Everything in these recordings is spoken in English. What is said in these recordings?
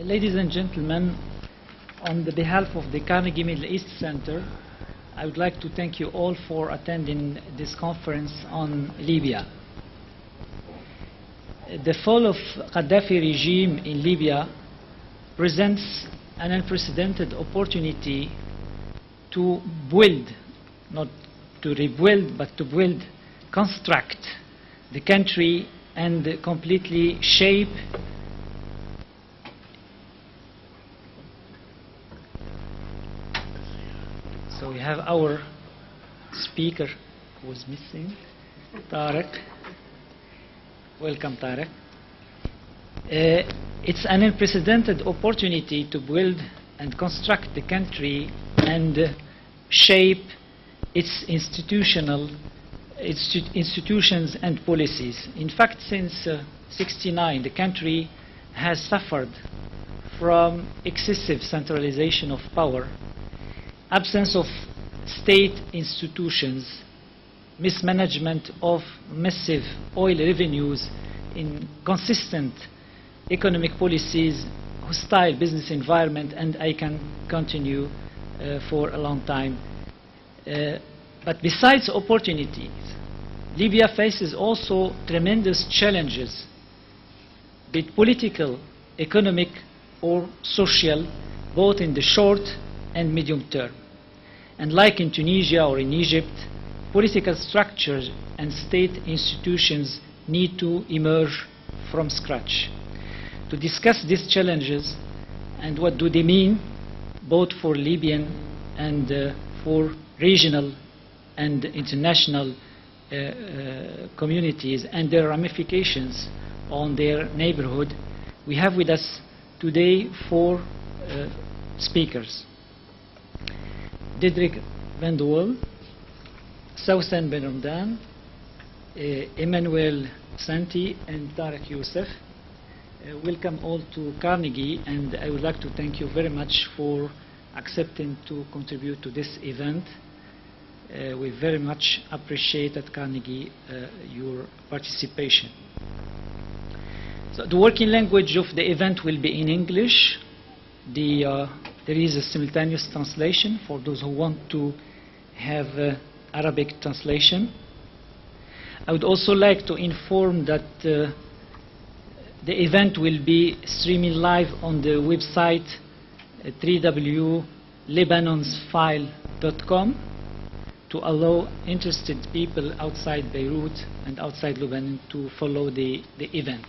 Ladies and gentlemen, on the behalf of the Carnegie Middle East Center, I would like to thank you all for attending this conference on Libya. The fall of Qaddafi regime in Libya presents an unprecedented opportunity to build, not to rebuild, but to build, construct the country and completely shape So we have our speaker who is missing, Tariq. Welcome, Tariq. It's an unprecedented opportunity to build and construct the country and shape its institutions and policies. In fact, since '69, the country has suffered from excessive centralization of power, absence of state institutions, mismanagement of massive oil revenues, inconsistent economic policies, hostile business environment, and I can continue for a long time. But besides opportunities, Libya faces also tremendous challenges, be it political, economic, or social, both in the short and medium term. And like in Tunisia or in Egypt, political structures and state institutions need to emerge from scratch. To discuss these challenges and what do they mean, both for Libyan and for regional and international communities and their ramifications on their neighborhood, we have with us today four speakers. Diederik van de Waal, Sousan Ben Ramdan, Emmanuel Santi, and Tariq Youssef. Welcome all to Carnegie, and I would like to thank you very much for accepting to contribute to this event. We very much appreciate at Carnegie your participation. So the working language of the event will be in English. There is a simultaneous translation for those who want to have Arabic translation. I would also like to inform that the event will be streaming live on the website www.lebanonsfile.com to allow interested people outside Beirut and outside Lebanon to follow the event.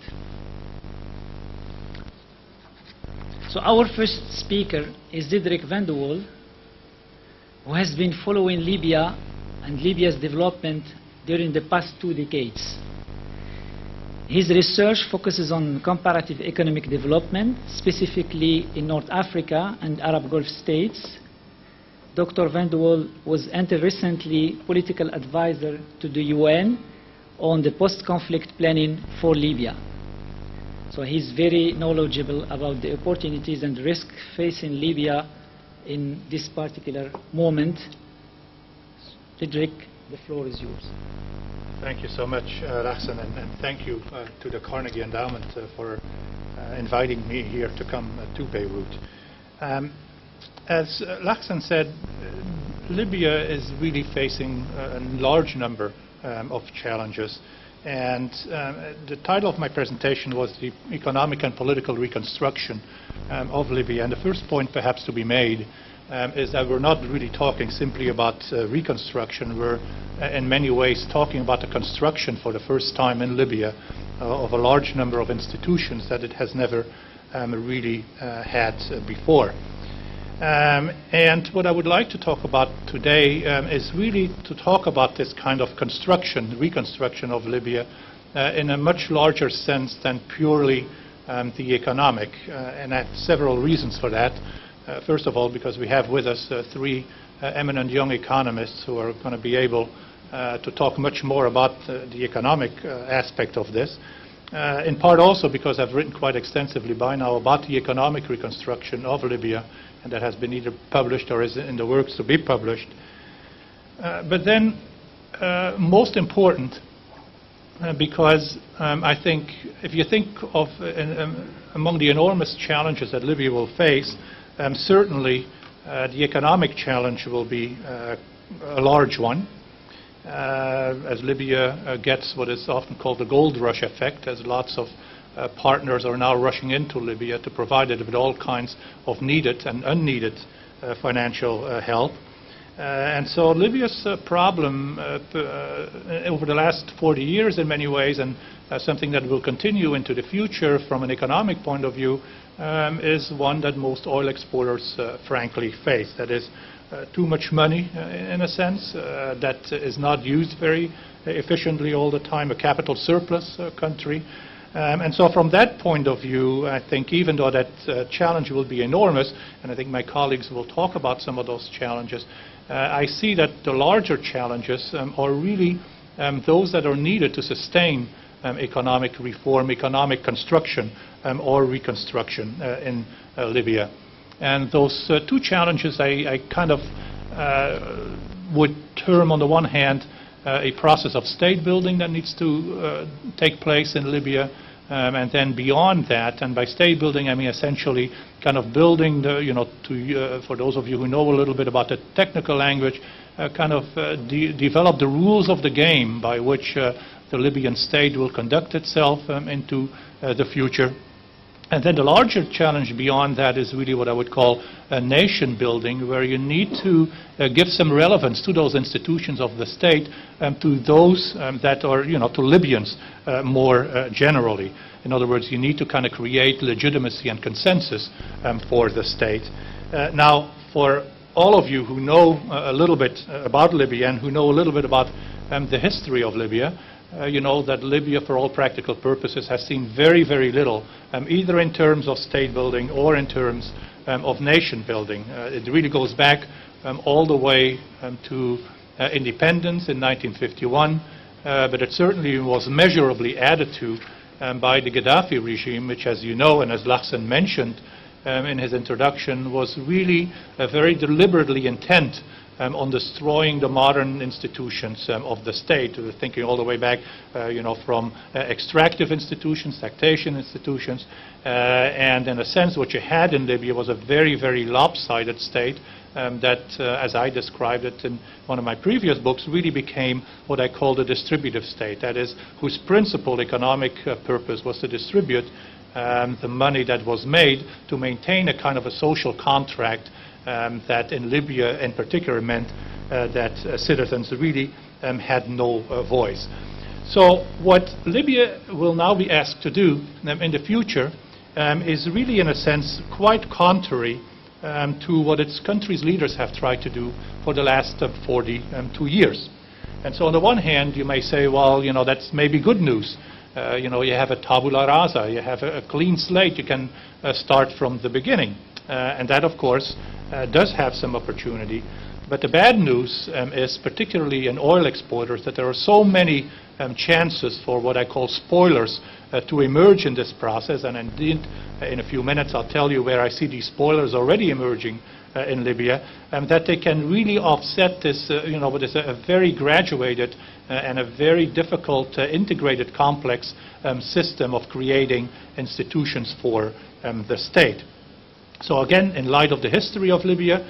So our first speaker is Diederik van de Waal, who has been following Libya and Libya's development during the past 2 decades. His research focuses on comparative economic development, specifically in North Africa and Arab Gulf states. Dr. van de Waal was until recently political advisor to the UN on the post-conflict planning for Libya. So he's very knowledgeable about the opportunities and risks facing Libya in this particular moment. Diederik, the floor is yours. Thank you so much, Rahsan, and thank you to the Carnegie Endowment for inviting me here to come to Beirut. As Rahsan said, Libya is really facing a large number of challenges. And the title of my presentation was the Economic and Political Reconstruction of Libya. And the first point perhaps to be made is that we're not really talking simply about reconstruction. We're in many ways talking about the construction for the first time in Libya of a large number of institutions that it has never really had before. And what I would like to talk about today is really to talk about this kind of construction, reconstruction of Libya in a much larger sense than purely the economic. And I have several reasons for that. First of all, because we have with us three eminent young economists who are going to be able to talk much more about the economic aspect of this. In part also because I've written quite extensively by now about the economic reconstruction of Libya, and that has been either published or is in the works to be published. But then, most important, because I think if you think of among the enormous challenges that Libya will face, certainly the economic challenge will be a large one. As Libya gets what is often called the gold rush effect, as lots of partners are now rushing into Libya to provide it with all kinds of needed and unneeded financial help. And so Libya's problem over the last 40 years in many ways, and something that will continue into the future from an economic point of view, is one that most oil exporters frankly face. That is too much money in a sense that is not used very efficiently all the time, a capital surplus country. And so from that point of view, I think even though that challenge will be enormous, and I think my colleagues will talk about some of those challenges, I see that the larger challenges are really those that are needed to sustain economic reform, economic construction, or reconstruction in Libya. And those two challenges I kind of would term on the one hand a process of state building that needs to take place in Libya, and then beyond that, and by state building I mean essentially kind of building the, for those of you who know a little bit about the technical language, kind of develop the rules of the game by which the Libyan state will conduct itself into the future. And then the larger challenge beyond that is really what I would call nation building, where you need to give some relevance to those institutions of the state, to those that are, to Libyans more generally. In other words, you need to kind of create legitimacy and consensus for the state. Now, for all of you who know a little bit about Libya and who know a little bit about the history of Libya, you know that Libya, for all practical purposes, has seen very, very little, either in terms of state building or in terms of nation building. It really goes back all the way to independence in 1951, but it certainly was measurably added to by the Qaddafi regime, which, as you know, and as Lachsen mentioned in his introduction, was really very deliberately intent on destroying the modern institutions of the state, thinking all the way back, from extractive institutions, taxation institutions, and in a sense what you had in Libya was a very, very lopsided state that, as I described it in one of my previous books, really became what I call the distributive state, that is, whose principal economic purpose was to distribute the money that was made to maintain a kind of a social contract that in Libya in particular meant that citizens really had no voice. So what Libya will now be asked to do in the future is really in a sense quite contrary to what its country's leaders have tried to do for the last 42 years. And so on the one hand you may say, well, that's maybe good news. You have a tabula rasa, you have a clean slate, you can start from the beginning. And that, of course, does have some opportunity. But the bad news is, particularly in oil exporters, that there are so many chances for what I call spoilers to emerge in this process. And indeed, in a few minutes, I'll tell you where I see these spoilers already emerging in Libya, that they can really offset this, what is a very graduated and a very difficult integrated complex system of creating institutions for the state. So again, in light of the history of Libya,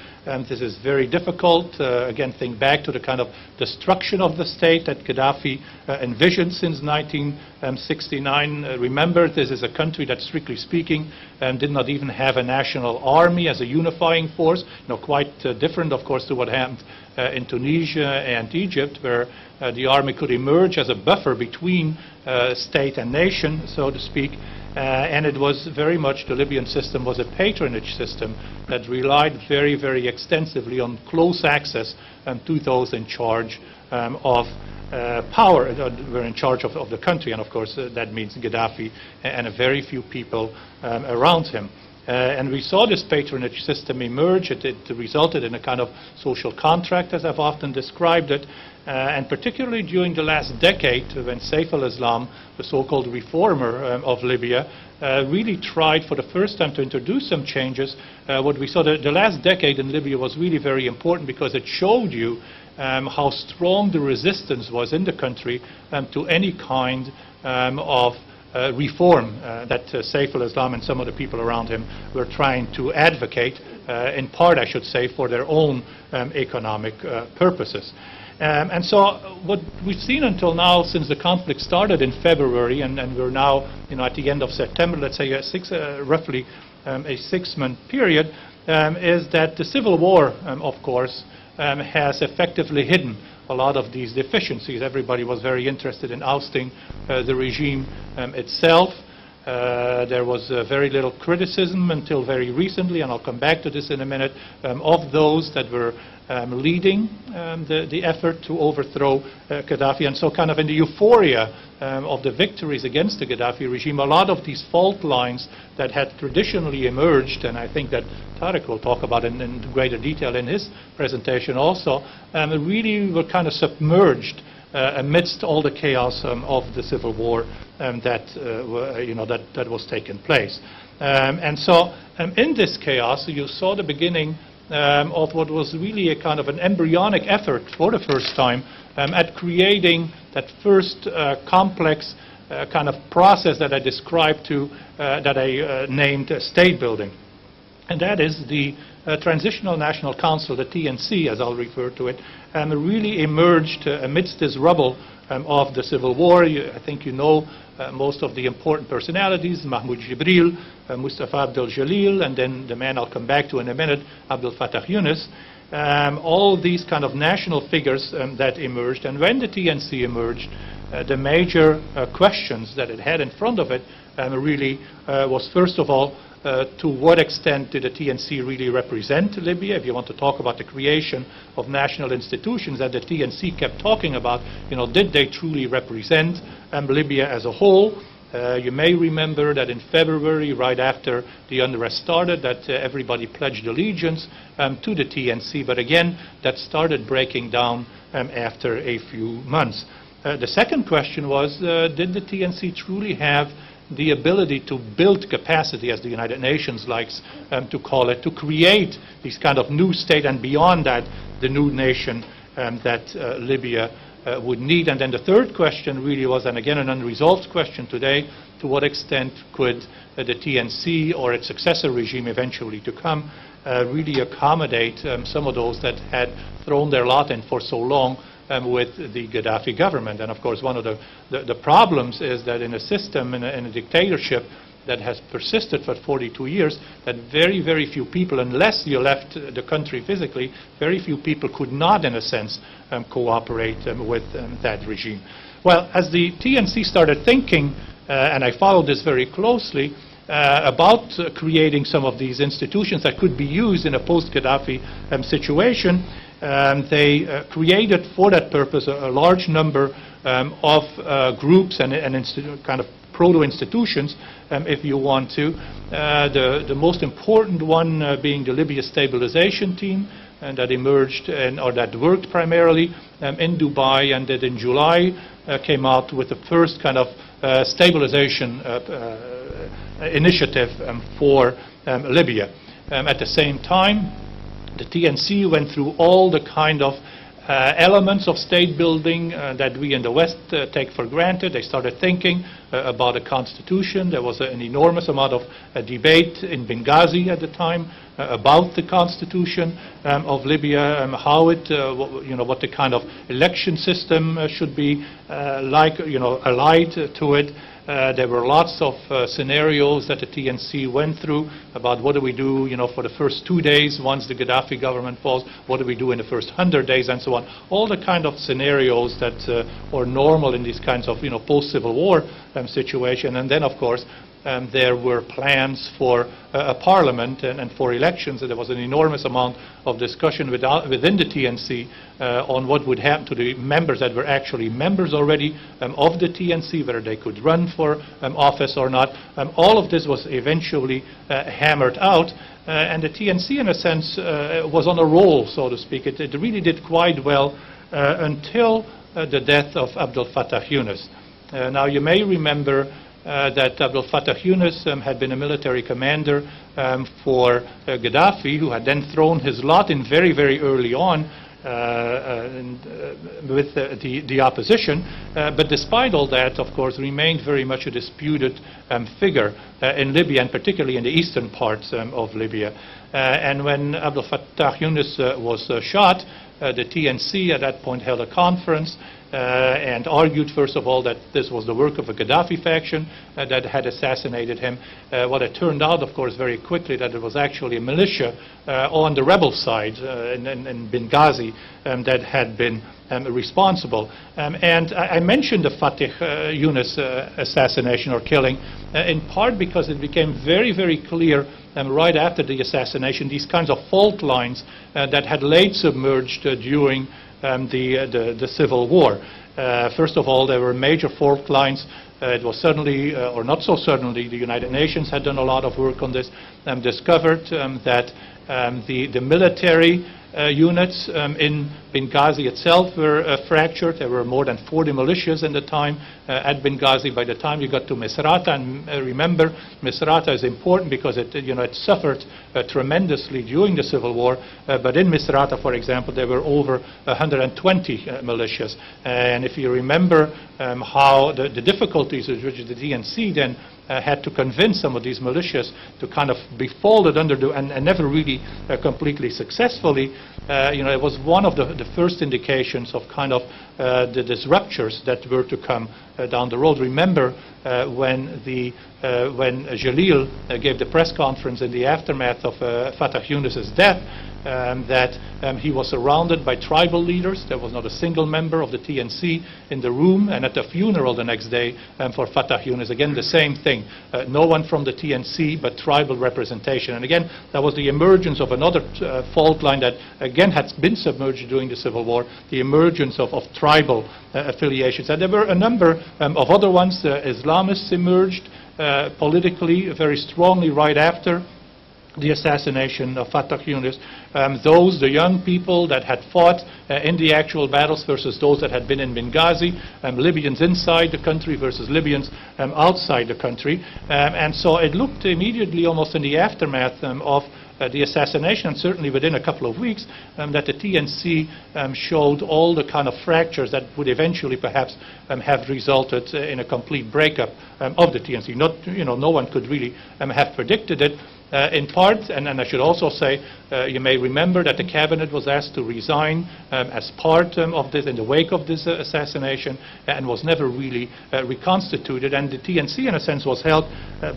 this is very difficult. Again, think back to the kind of destruction of the state that Qaddafi envisioned since 1969. Remember, this is a country that, strictly speaking, did not even have a national army as a unifying force. Quite different, of course, to what happened in Tunisia and Egypt, where the army could emerge as a buffer between state and nation, so to speak. And it was very much, the Libyan system was a patronage system that relied very, very extensively on close access to those in charge of power, were in charge of the country. And of course, that means Gaddafi and a very few people around him. And we saw this patronage system emerge. It resulted in a kind of social contract, as I've often described it. And particularly during the last decade, when Saif al-Islam, the so-called reformer of Libya, really tried for the first time to introduce some changes. What we saw, the last decade in Libya was really very important because it showed you how strong the resistance was in the country to any kind of reform that Saif al-Islam and some of the people around him were trying to advocate, in part, I should say, for their own economic purposes. And so what we've seen until now, since the conflict started in February, and we're now at the end of September, let's say roughly a 6-month period, is that the civil war, of course, has effectively hidden a lot of these deficiencies. Everybody was very interested in ousting the regime itself. There was very little criticism until very recently, and I'll come back to this in a minute, of those that were leading the effort to overthrow Qaddafi. And so kind of in the euphoria of the victories against the Qaddafi regime, a lot of these fault lines that had traditionally emerged, and I think that Tarek will talk about in greater detail in his presentation also, really were kind of submerged amidst all the chaos of the civil war that was taking place. And so in this chaos, you saw the beginning of what was really a kind of an embryonic effort for the first time at creating that first complex kind of process that I described that I named state building. And that is the Transitional National Council, the TNC, as I'll refer to it, really emerged amidst this rubble of the civil war. I think you know most of the important personalities: Mahmoud Jibril, Mustafa Abdel Jalil, and then the man I'll come back to in a minute, Abdel Fattah Yunus. All these kind of national figures that emerged. And when the TNC emerged, the major questions that it had in front of it really was, first of all, to what extent did the TNC really represent Libya? If you want to talk about the creation of national institutions that the TNC kept talking about, did they truly represent Libya as a whole? You may remember that in February, right after the unrest started, that everybody pledged allegiance to the TNC. But again, that started breaking down after a few months. The second question was, did the TNC truly have the ability to build capacity, as the United Nations likes to call it, to create these kind of new state, and beyond that, the new nation that Libya would need? And then the third question really was, and again an unresolved question today, to what extent could the TNC or its successor regime eventually to come really accommodate some of those that had thrown their lot in for so long with the Qaddafi government. And of course, one of the problems is that in a system, in a dictatorship that has persisted for 42 years, that very, very few people, unless you left the country physically, very few people could not, in a sense, cooperate with that regime. Well, as the TNC started thinking, and I followed this very closely, about creating some of these institutions that could be used in a post-Qaddafi situation, they created for that purpose a large number of groups and kind of proto-institutions, if you want to. The most important one being the Libya Stabilization team, and that emerged or that worked primarily in Dubai, and that in July came out with the first kind of stabilization initiative for Libya. At the same time, the TNC went through all the kind of elements of state building that we in the West take for granted. They started thinking about a constitution. There was an enormous amount of debate in Benghazi at the time about the constitution of Libya, how it, what the kind of election system should be like, allied to it. There were lots of scenarios that the TNC went through about what do we do, for the first 2 days once the Qaddafi government falls, what do we do in the first 100 days, and so on. All the kind of scenarios that are normal in these kinds of, post-Civil War situation. And then, of course, there were plans for a parliament and for elections, and there was an enormous amount of discussion within the TNC on what would happen to the members that were actually members already of the TNC, whether they could run for office or not. All of this was eventually hammered out, and the TNC, in a sense, was on a roll, so to speak. It really did quite well until the death of Abdel Fattah Yunus. Now, you may remember that Abdel Fattah Yunus had been a military commander for Qaddafi, who had then thrown his lot in very, very early on with the opposition, but despite all that, of course, remained very much a disputed figure in Libya, and particularly in the eastern parts of Libya. And when Abdel Fattah Yunus was shot, the TNC at that point held a conference and argued, first of all, that this was the work of a Qaddafi faction that had assassinated him. What it turned out, of course, very quickly, that it was actually a militia on the rebel side in Benghazi that had been responsible. And I mentioned the Fattah Yunus assassination or killing in part because it became very, very clear right after the assassination, these kinds of fault lines that had laid submerged during the civil war. First of all, there were major fault lines. It was suddenly, or not so suddenly, the United Nations had done a lot of work on this, discovered that the military units in Benghazi itself were fractured. There were more than 40 militias in the time at Benghazi. By the time you got to Misrata, and remember, Misrata is important because it suffered tremendously during the civil war. But in Misrata, for example, there were over 120 militias. And if you remember how the difficulties with which the DNC then had to convince some of these militias to kind of be folded under and never really completely successfully. It was one of the first indications of kind of the disruptures that were to come down the road. Remember when Jalil gave the press conference in the aftermath of Fattah Yunus's death, that he was surrounded by tribal leaders. There was not a single member of the TNC in the room, and at the funeral the next day for Fattah Yunus, again the same thing. No one from the TNC but tribal representation. And again, that was the emergence of another fault line that again had been submerged during the civil war, the emergence of tribal affiliations. And there were a number of other ones. Islamists emerged politically very strongly right after the assassination of Fattah Yunus. The young people that had fought in the actual battles versus those that had been in Benghazi, Libyans inside the country versus Libyans outside the country. And so it looked immediately, almost in the aftermath of the assassination, and certainly within a couple of weeks, that the TNC showed all the kind of fractures that would eventually perhaps have resulted in a complete breakup of the TNC. No one could really have predicted it. In part, and I should also say, you may remember that the cabinet was asked to resign as part of this, in the wake of this assassination, and was never really reconstituted. And the TNC, in a sense, was held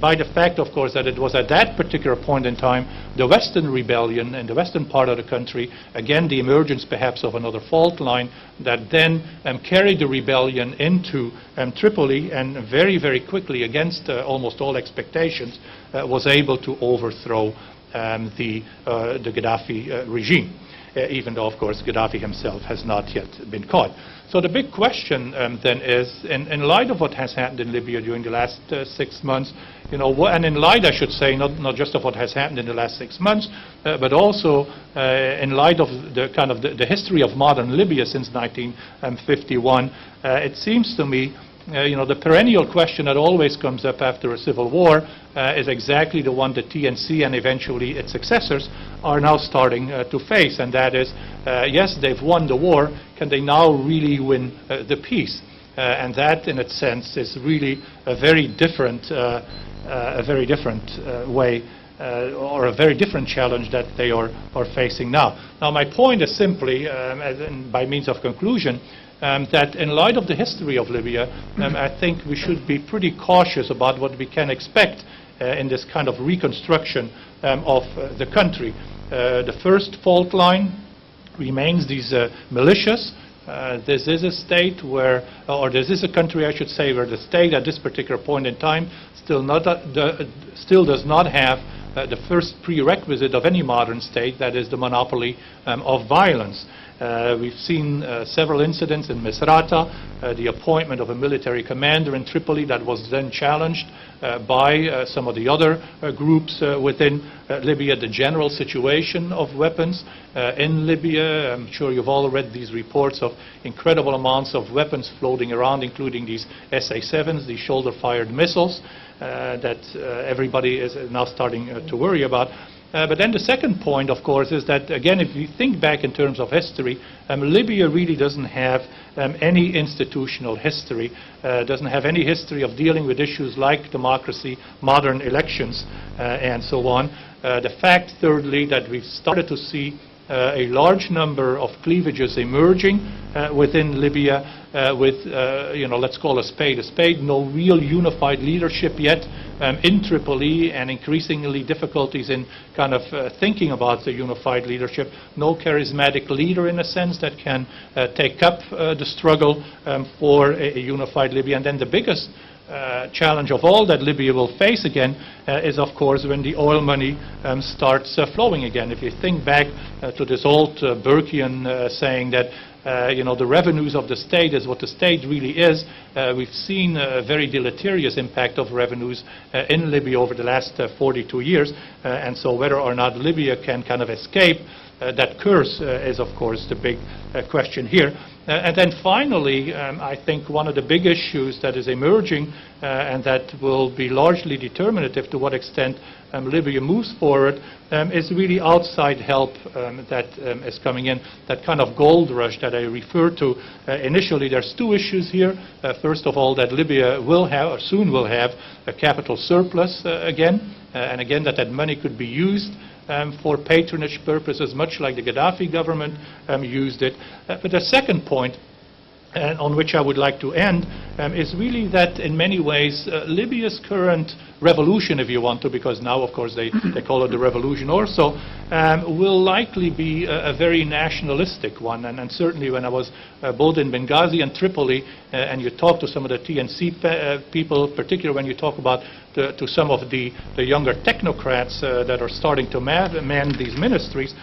by the fact, of course, that it was at that particular point in time the Western rebellion in the western part of the country, again the emergence perhaps of another fault line that then carried the rebellion into Tripoli, and very, very quickly, against almost all expectations, was able to overthrow the Qaddafi regime, even though, of course, Qaddafi himself has not yet been caught. So the big question then is, in light of what has happened in Libya during the last 6 months, and in light, I should say, not just of what has happened in the last 6 months, but also in light of the kind of the history of modern Libya since 1951, it seems to me the perennial question that always comes up after a civil war is exactly the one that TNC and eventually its successors are now starting to face, and that is, yes, they've won the war, can they now really win the peace? And that, in its sense, is really a very different way or a very different challenge that they are facing now. Now, my point is simply, by means of conclusion, that in light of the history of Libya, I think we should be pretty cautious about what we can expect in this kind of reconstruction of the country. The first fault line remains these militias This is a state where, or this is a country, I should say, where the state at this particular point in time still does not have the first prerequisite of any modern state, that is the monopoly of violence. We've seen several incidents in Misrata, the appointment of a military commander in Tripoli that was then challenged by some of the other groups within Libya, the general situation of weapons in Libya. I'm sure you've all read these reports of incredible amounts of weapons floating around, including these SA-7s, these shoulder-fired missiles that everybody is now starting to worry about. But then the second point, of course, is that, again, if you think back in terms of history, Libya really doesn't have any institutional history, doesn't have any history of dealing with issues like democracy, modern elections, and so on. The fact, thirdly, that we've started to see a large number of cleavages emerging within Libya with, let's call a spade, no real unified leadership yet in Tripoli, and increasingly difficulties in kind of thinking about the unified leadership. No charismatic leader, in a sense, that can take up the struggle for a unified Libya. And then the biggest challenge of all that Libya will face again is, of course, when the oil money starts flowing again. If you think back to this old Burkean saying that the revenues of the state is what the state really is, we've seen a very deleterious impact of revenues in Libya over the last 42 years. And so whether or not Libya can kind of escape that curse is, of course, the big question here. And then finally, I think one of the big issues that is emerging and that will be largely determinative to what extent Libya moves forward is really outside help that is coming in, that kind of gold rush that I referred to. Initially, there's two issues here. First of all, that Libya will have, or soon will have, a capital surplus again, and again that money could be used for patronage purposes, much like the Qaddafi government used it. But the second point, on which I would like to end, is really that in many ways Libya's current revolution, if you want to, because now of course they call it the revolution also, will likely be a very nationalistic one. And certainly when I was both in Benghazi and Tripoli, and you talk to some of the TNC people, particularly when you talk about to some of the younger technocrats that are starting to man these ministries,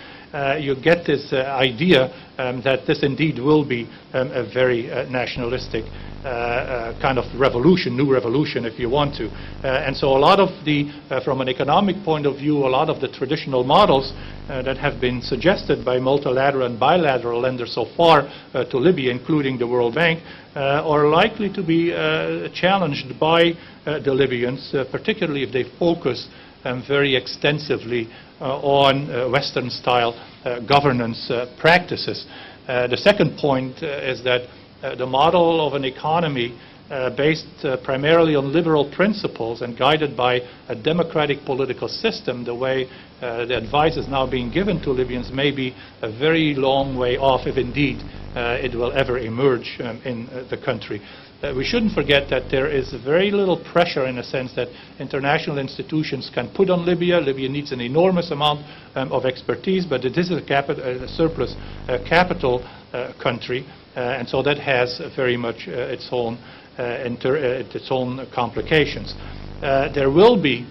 you get this idea that this indeed will be a very nationalistic kind of revolution, new revolution, if you want to. And so a lot of the, from an economic point of view, a lot of the traditional models that have been suggested by multilateral and bilateral lenders so far to Libya, including the World Bank, are likely to be challenged by the Libyans, particularly if they focus very extensively on Western-style governance practices. The second point is that the model of an economy based primarily on liberal principles and guided by a democratic political system, the way the advice is now being given to Libyans, may be a very long way off, if indeed it will ever emerge in the country. We shouldn't forget that there is very little pressure, in a sense, that international institutions can put on Libya. Libya needs an enormous amount of expertise, but it is a surplus capital country, and so that has very much its own complications. There will be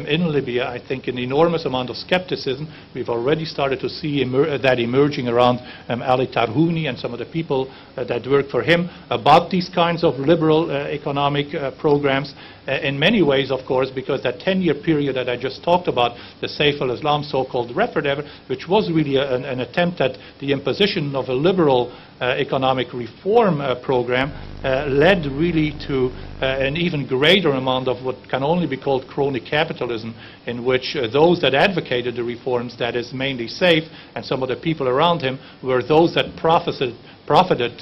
in Libya, I think, an enormous amount of skepticism. We've already started to see that emerging around Ali Tarhouni and some of the people that work for him about these kinds of liberal economic programs. In many ways, of course, because that 10-year period that I just talked about, the Saif al-Islam so-called referendum, which was really an attempt at the imposition of a liberal economic reform program, led really to an even greater amount of what can only be called crony capitalism, in which those that advocated the reforms, that is mainly Saif and some of the people around him, were those that profited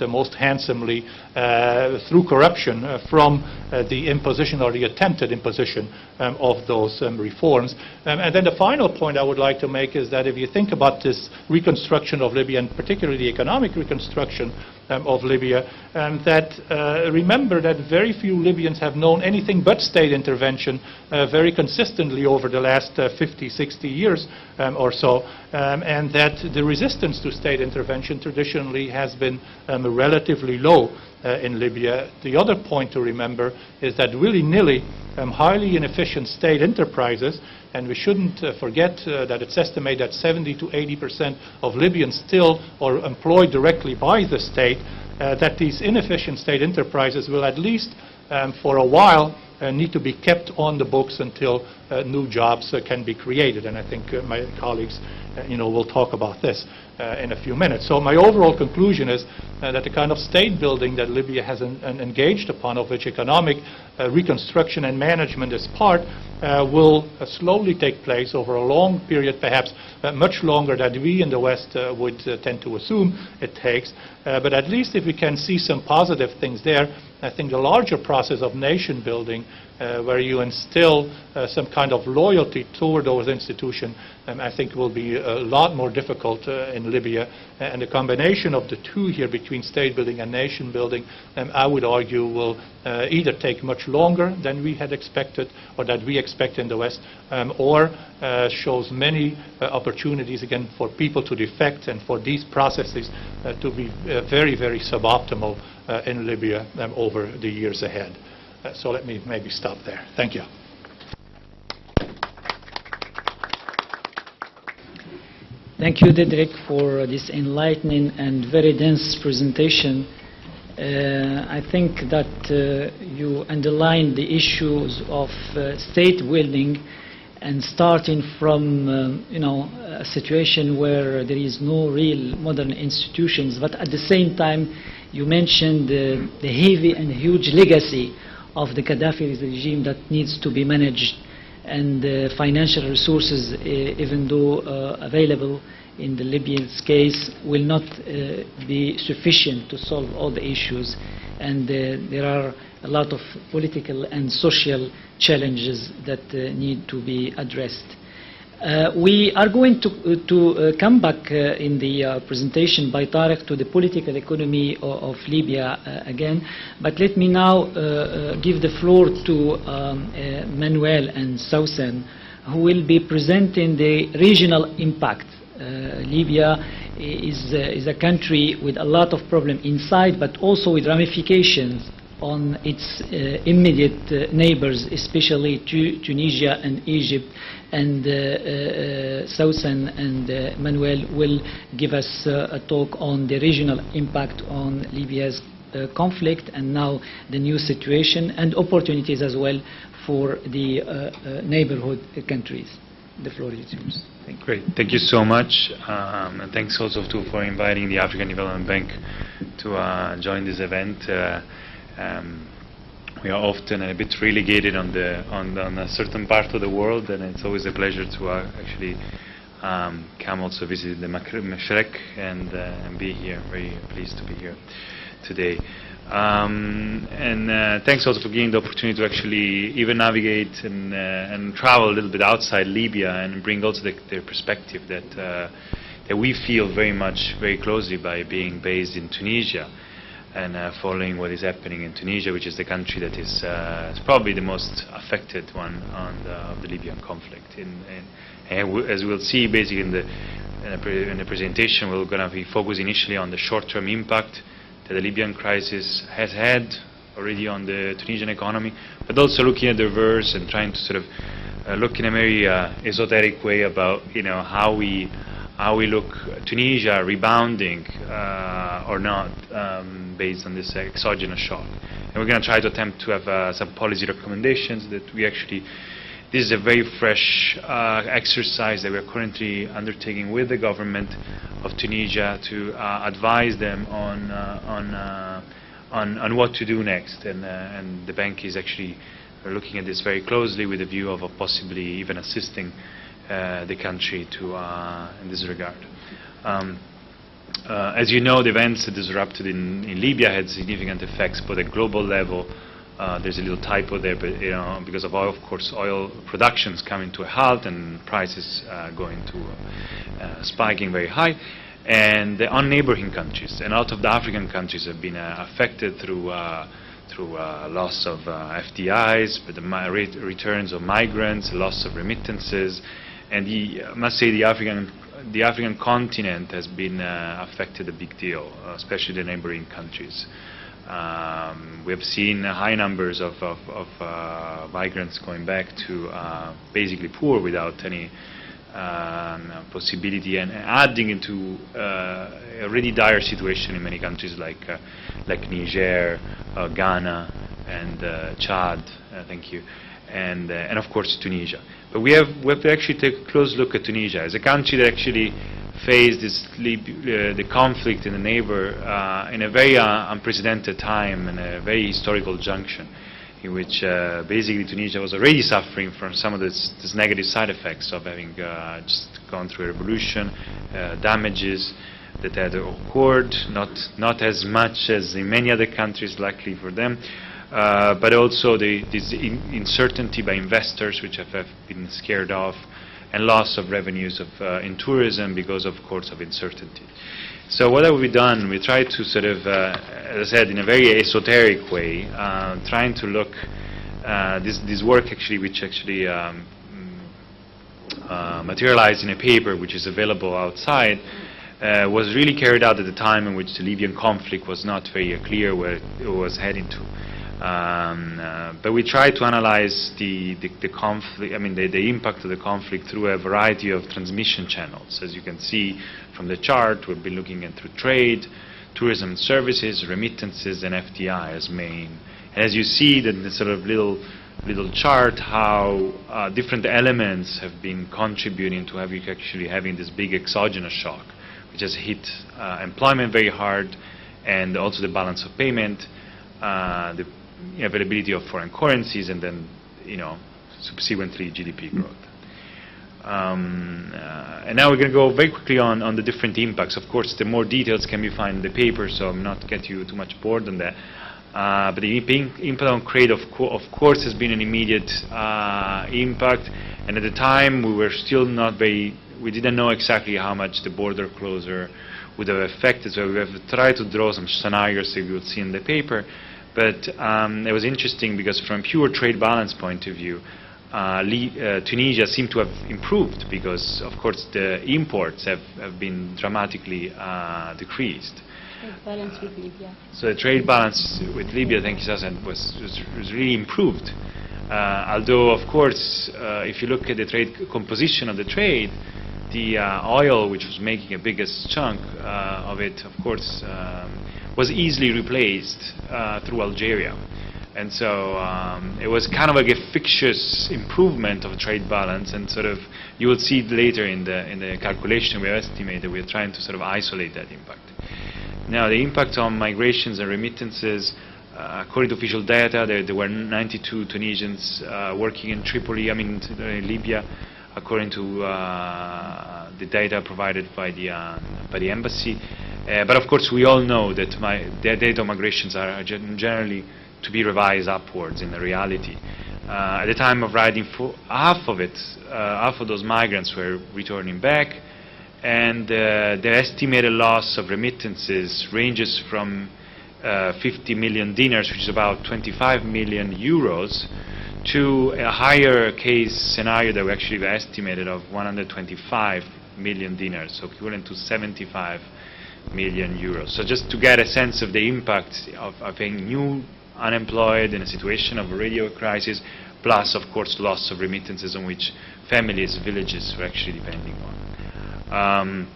most handsomely through corruption from the imposition or the attempted imposition of those reforms. And then the final point I would like to make is that if you think about this reconstruction of Libya, and particularly the economic reconstruction of Libya, that remember that very few Libyans have known anything but state intervention very consistently over the last 50, 60 years or so, and that the resistance to state intervention traditionally has been relatively low in Libya. The other point to remember is that willy-nilly, highly inefficient state enterprises, and we shouldn't forget that it's estimated that 70 to 80% of Libyans still are employed directly by the state, that these inefficient state enterprises will at least for a while need to be kept on the books until new jobs can be created. And I think my colleagues will talk about this in a few minutes. So my overall conclusion is that the kind of state building that Libya has engaged upon, of which economic reconstruction and management is part, will slowly take place over a long period, perhaps much longer than we in the West would tend to assume it takes. But at least if we can see some positive things there, I think the larger process of nation building, where you instill some kind of loyalty toward those institutions, I think will be a lot more difficult in Libya. And the combination of the two here between state building and nation building, I would argue, will either take much longer than we had expected or that we expect in the West, or shows many opportunities, again, for people to defect and for these processes to be very, very suboptimal in Libya over the years ahead. So let me maybe stop there. Thank you. Thank you, Diederik, for this enlightening and very dense presentation. I think that you underlined the issues of state building and starting from a situation where there is no real modern institutions, but at the same time you mentioned the heavy and huge legacy of the Qaddafi regime that needs to be managed, and financial resources, even though available in the Libyan's case, will not be sufficient to solve all the issues, and there are a lot of political and social challenges that need to be addressed. We are going to come back in the presentation by Tariq to the political economy of Libya again, but let me now give the floor to Manuel and Sousan, who will be presenting the regional impact. Libya is a country with a lot of problems inside, but also with ramifications on its immediate neighbors, especially Tunisia and Egypt. And Sousan and Manuel will give us a talk on the regional impact on Libya's conflict and now the new situation and opportunities as well for the neighborhood countries. The floor is yours. Thank you. Great. Thank you so much. And thanks also for inviting the African Development Bank to join this event. We are often a bit relegated on a certain part of the world, and it's always a pleasure to actually come also visit the Mashrek and be here. Very pleased to be here today. And thanks also for giving the opportunity to actually even navigate and travel a little bit outside Libya and bring also the perspective that we feel very closely by being based in Tunisia and following what is happening in Tunisia, which is the country that is probably the most affected one of the Libyan conflict. As we'll see, basically in the presentation, we're going to be focused initially on the short-term impact that the Libyan crisis has had already on the Tunisian economy, but also looking at the reverse and trying to sort of look in a very esoteric way about how we look Tunisia rebounding or not based on this exogenous shock. And we're going to try to attempt to have some policy recommendations that we actually. This is a very fresh exercise that we are currently undertaking with the government of Tunisia to advise them on what to do next, and the bank is actually looking at this very closely with a view of possibly even assisting the country in this regard. As you know, the events that disrupted in Libya had significant effects, both at global level. There's a little typo there, but because of oil, of course, oil production's coming to a halt and prices going to spiking very high, and on neighboring countries. And a lot of the African countries have been affected through loss of FDIs, but the returns of migrants, loss of remittances, and I must say the African continent has been affected a big deal, especially the neighboring countries. We have seen high numbers of migrants going back to basically poor without any possibility, and adding into a already dire situation in many countries like Niger, Ghana, and Chad. Thank you, and of course Tunisia. But we have to actually take a close look at Tunisia as a country that actually faced the conflict in the neighbor in a very unprecedented time and a very historical junction, in which basically Tunisia was already suffering from some of this negative side effects of having just gone through a revolution, damages that had occurred, not as much as in many other countries, luckily for them, but also this uncertainty by investors, which have been scared off, and loss of revenues in tourism because, of course, of uncertainty. So what have we done? We tried to sort of, as I said, in a very esoteric way, trying to look this work actually, which actually materialized in a paper which is available outside, was really carried out at the time in which the Libyan conflict was not very clear where it was heading to. But we tried to analyze the conflict, the impact of the conflict through a variety of transmission channels. As you can see from the chart, we've been looking at through trade, tourism and services, remittances, and FDI as main. And as you see in the sort of little chart, how different elements have been contributing to having this big exogenous shock, which has hit employment very hard, and also the balance of payment, the availability of foreign currencies, and then, subsequently GDP growth. And now we're going to go very quickly on the different impacts. Of course, the more details can be found in the paper, so I'm not getting you too much bored on that. But the impact on trade, of course, has been an immediate impact. And at the time, we were still we didn't know exactly how much the border closure would have affected. So we have tried to draw some scenarios that you will see in the paper. But it was interesting because from pure trade balance point of view, Tunisia seemed to have improved because, of course, the imports have been dramatically decreased. Trade balance with Libya. So the trade balance with Libya, thank you, Sasan, was really improved. Although, of course, if you look at the trade composition of the trade, the oil, which was making a biggest chunk of it, of course, was easily replaced through Algeria. And so it was kind of like a fictitious improvement of trade balance, and sort of you will see it later in the calculation we have estimated. We're trying to sort of isolate that impact. Now, the impact on migrations and remittances, according to official data, there were 92 Tunisians working in Tripoli, in Libya, according to the data provided by the embassy. But of course, we all know that the data of migrations are generally to be revised upwards in the reality. At the time of writing, half of those migrants were returning back, and their estimated loss of remittances ranges from 50 million dinars, which is about 25 million euros, to a higher case scenario that we actually estimated of 125 million dinars, so equivalent to 75 million euros. So just to get a sense of the impact of having new unemployed in a situation of a radio crisis, plus, of course, loss of remittances on which families, villages were actually depending on.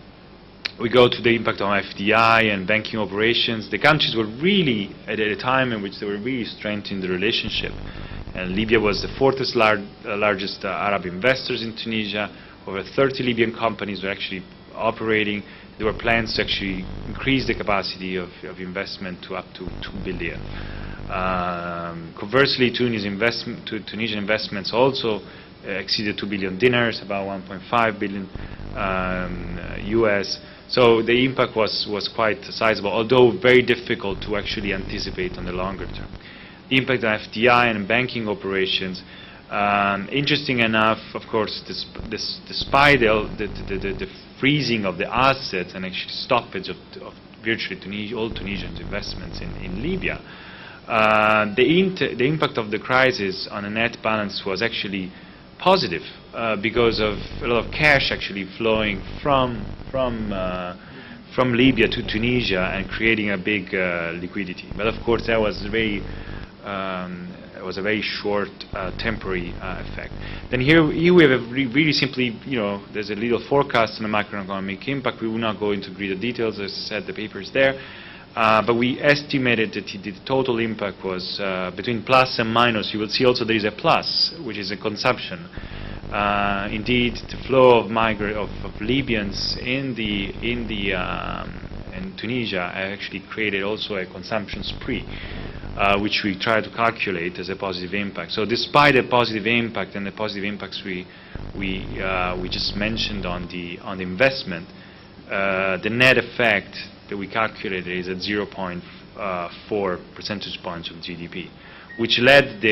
We go to the impact on FDI and banking operations. The countries were really at a time in which they were really strengthening the relationship. And Libya was the fourth largest Arab investors in Tunisia. Over 30 Libyan companies were actually operating. There were plans to actually increase the capacity of investment to up to 2 billion. Conversely, Tunisian investments also exceeded 2 billion dinars, about 1.5 billion US. So the impact was quite sizable, although very difficult to actually anticipate on the longer term. The impact on FDI and banking operations, Interesting enough, of course, despite the freezing of the assets and actually stoppage of virtually all Tunisians' investments in Libya, the impact of the crisis on a net balance was actually positive because of a lot of cash actually flowing from Libya to Tunisia and creating a big liquidity. But of course, that was a very short temporary effect. Then here we have a really simply, there's a little forecast on the macroeconomic impact. We will not go into greater details. As I said, the paper is there. But we estimated that the total impact was between plus and minus. You will see also there is a plus, which is a consumption. Indeed, the flow of Libyans in Tunisia actually created also a consumption spree, which we try to calculate as a positive impact. So, despite the positive impact and the positive impacts we just mentioned on the investment, the net effect that we calculated is at 0.4 percentage points of GDP, which led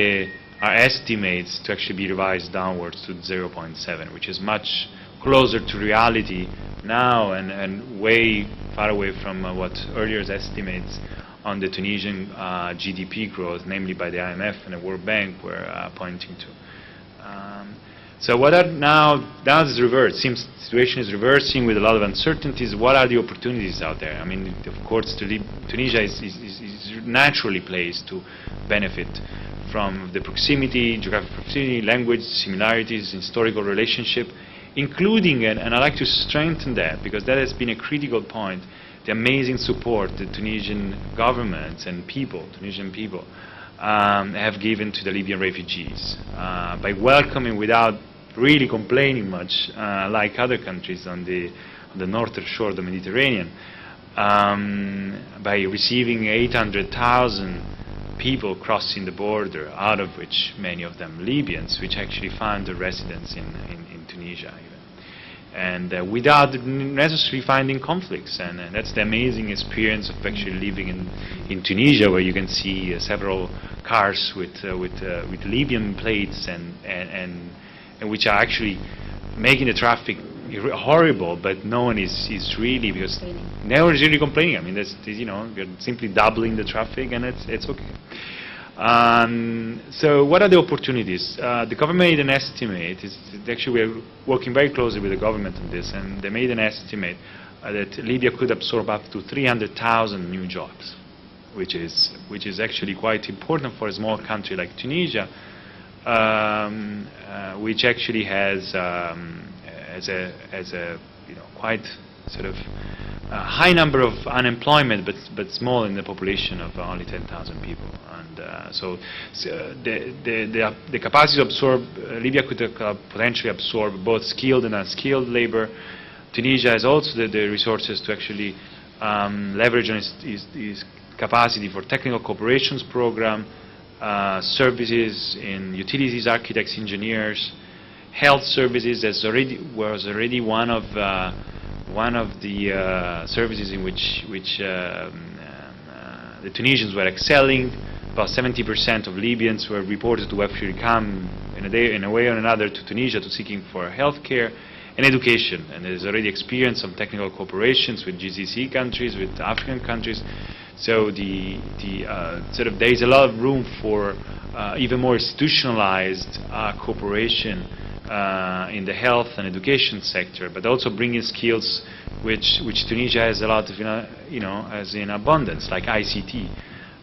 our estimates to actually be revised downwards to 0.7, which is much closer to reality now and way far away from what earlier estimates on the Tunisian GDP growth, namely by the IMF and the World Bank, were pointing to. So what are now is reversed. Seems the situation is reversing with a lot of uncertainties. What are the opportunities out there? I mean, of course, Tunisia is naturally placed to benefit from the proximity, geographic proximity, language similarities, historical relationship, including, and I'd like to strengthen that because that has been a critical point, the amazing support the Tunisian government and Tunisian people, have given to the Libyan refugees by welcoming without really complaining much, like other countries on the northern shore of the Mediterranean, by receiving 800,000 people crossing the border, out of which many of them Libyans, which actually found their residence in Tunisia even. And without necessarily finding conflicts. And that's the amazing experience of actually living in Tunisia, where you can see several cars with Libyan plates and which are actually making the traffic horrible, but no one is really, because no one is really complaining. I mean, we're simply doubling the traffic, and it's okay. So what are the opportunities? The government made an estimate. Actually, we're working very closely with the government on this, and they made an estimate that Libya could absorb up to 300,000 new jobs, which is actually quite important for a small country like Tunisia, which actually has a quite sort of high number of unemployment, but small in the population of only 10,000 people. And so the capacity to absorb, Libya could potentially absorb both skilled and unskilled labor. Tunisia has also the resources to actually leverage on its capacity for technical cooperations program, services in utilities, architects, engineers, health services. Was already one of the services in which the Tunisians were excelling. About 70% of Libyans were reported to actually come in a way or another to Tunisia to seeking for health care and education. And there's already experience of technical cooperations with GCC countries, with African countries. So there is a lot of room for even more institutionalized cooperation in the health and education sector, but also bringing skills which Tunisia has a lot of, as in abundance, like ICT.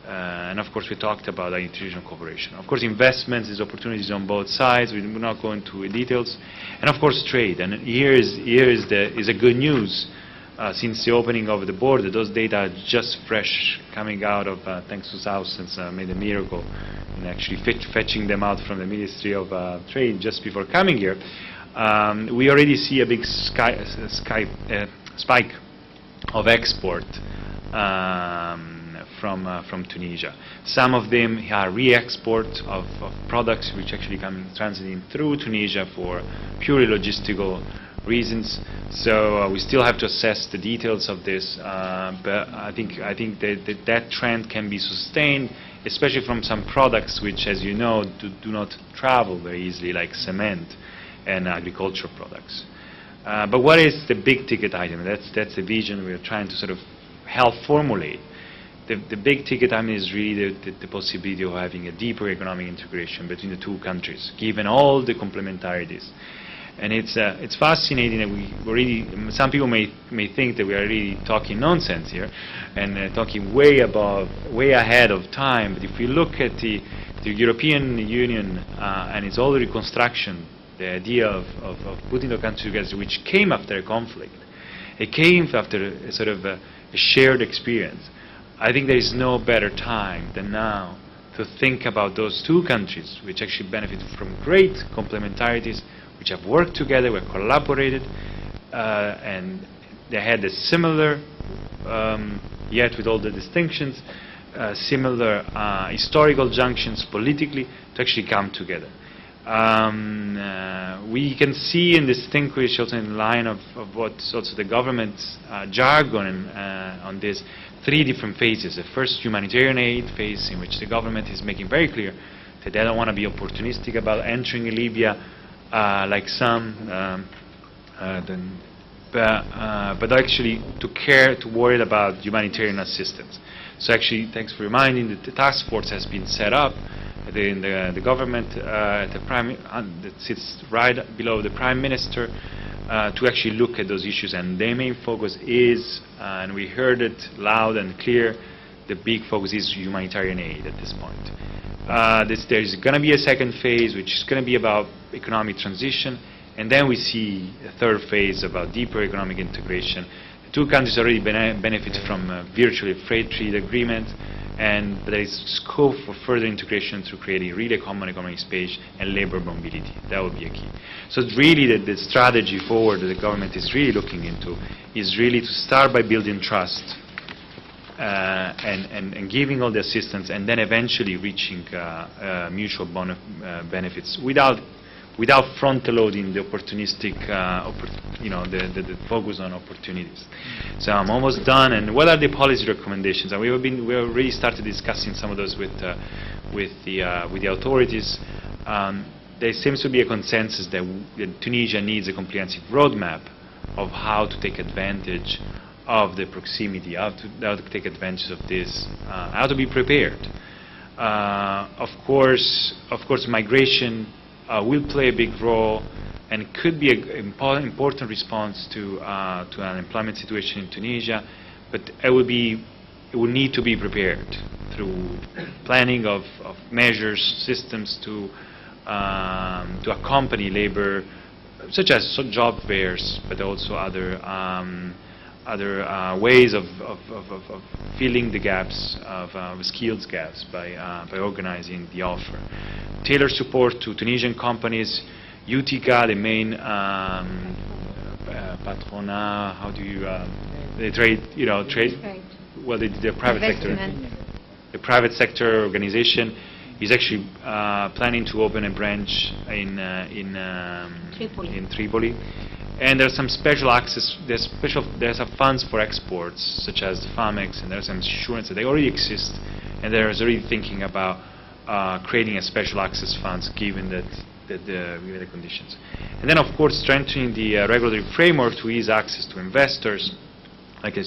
And of course, we talked about international cooperation. Of course, investments, there's opportunities on both sides. We will not go into details. And of course, trade. And here is a good news. Since the opening of the border, those data are just fresh coming out of, thanks to South, since made a miracle in actually fetching them out from the Ministry of Trade just before coming here. We already see a big spike of export from Tunisia. Some of them are re-export of products which actually transiting through Tunisia for purely logistical reasons. So we still have to assess the details of this, but I think that trend can be sustained especially from some products which, as you know, do not travel very easily, like cement and agricultural products. But what is the big ticket item? That's the vision we're trying to sort of help formulate. The big ticket item is really the possibility of having a deeper economic integration between the two countries, given all the complementarities. And it's fascinating that we really, some people may think that we are really talking nonsense here and talking way ahead of time. But if we look at the European Union and its whole reconstruction, the idea of putting the countries together, which came after a conflict, it came after a sort of a shared experience. I think there is no better time than now to think about those two countries, which actually benefit from great complementarities, which have worked together, were collaborated, and they had a similar, yet with all the distinctions, similar historical junctions politically to actually come together. We can see and distinguish also in line of what's also the government's jargon on this, three different phases. The first, humanitarian aid phase, in which the government is making very clear that they don't want to be opportunistic about entering Libya like some, but actually to worry about humanitarian assistance. So actually, thanks for reminding that the task force has been set up in the government that sits right below the Prime Minister to actually look at those issues, and their main focus is, and we heard it loud and clear, the big focus is humanitarian aid at this point. There's going to be a second phase, which is going to be about economic transition, and then we see a third phase about deeper economic integration. The two countries already benefit from virtually free trade agreement, but there is scope for further integration through creating really common economic space and labor mobility. That would be a key. So it's really the strategy forward that the government is really looking into is really to start by building trust and giving all the assistance, and then eventually reaching mutual benefits without front-loading the opportunistic, the focus on opportunities. So I'm almost done. And what are the policy recommendations? And we already started discussing some of those with the authorities. There seems to be a consensus that Tunisia needs a comprehensive roadmap of how to take advantage of the proximity, how to take advantage of this, how to be prepared. Of course, migration will play a big role and could be an important response to an unemployment situation in Tunisia, but it will need to be prepared through planning of measures, systems to accompany labor, such as job fairs, but also other ways of filling the gaps of skills gaps by organizing the offer. Tailored support to Tunisian companies, UTICA, the main patronat, how do you they trade, well, the private sector. The private sector organization is actually planning to open a branch in Tripoli. And there's some special access. There's some funds for exports, such as FAMEX, and there's some insurance that they already exist, and they're already thinking about creating a special access funds, given the conditions. And then, of course, strengthening the regulatory framework to ease access to investors, like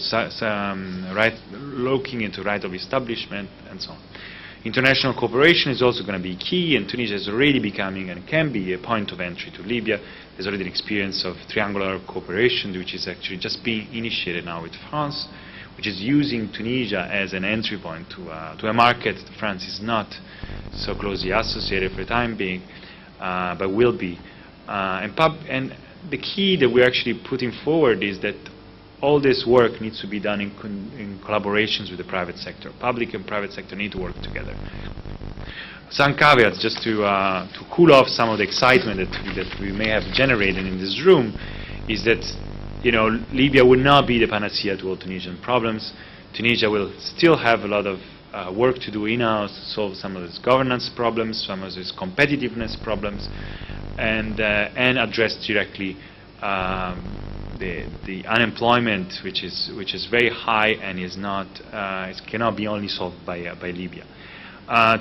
looking into right of establishment and so on. International cooperation is also going to be key, and Tunisia is already becoming and can be a point of entry to Libya. There's already an experience of triangular cooperation, which is actually just being initiated now with France, which is using Tunisia as an entry point to a market that France is not so closely associated for the time being, but will be. And the key that we're actually putting forward is that all this work needs to be done in collaborations with the private sector. Public and private sector need to work together. Some caveats, just to cool off some of the excitement that we may have generated in this room, is that Libya will not be the panacea to all Tunisian problems. Tunisia will still have a lot of work to do in-house to solve some of its governance problems, some of its competitiveness problems, and address directly the unemployment, which is very high and is not it cannot be only solved by Libya.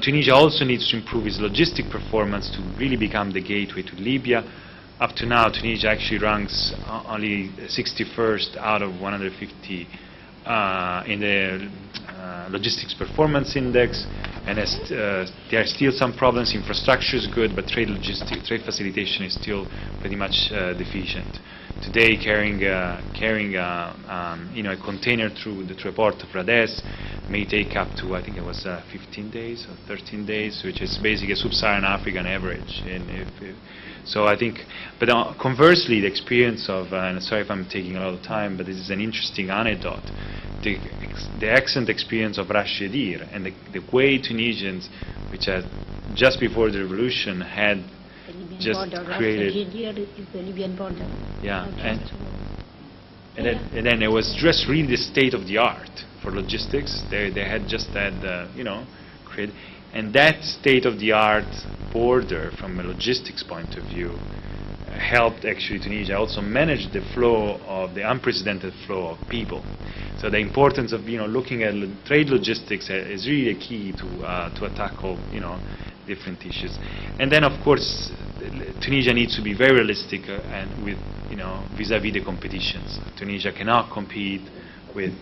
Tunisia also needs to improve its logistic performance to really become the gateway to Libya. Up to now, Tunisia actually ranks only 61st out of 150 in the logistics performance index, and there are still some problems. Infrastructure is good, but trade facilitation is still pretty much deficient. Today, carrying a container through the port of Rades may take up to, I think it was 15 days or 13 days, which is basically a sub-Saharan African average. So I think, but conversely, the experience of, and sorry if I'm taking a lot of time, but this is an interesting anecdote, the excellent experience of Ras Shadir and the way Tunisians, which just before the revolution had just created. Is the Libyan border. Yeah, and then it was just really the state of the art for logistics. They had just had created, and that state of the art border from a logistics point of view helped actually Tunisia also manage the flow of the unprecedented flow of people. So the importance of looking at trade logistics is really a key to tackle different issues. And then of course Tunisia needs to be very realistic and with vis-a-vis the competitions. Tunisia cannot compete with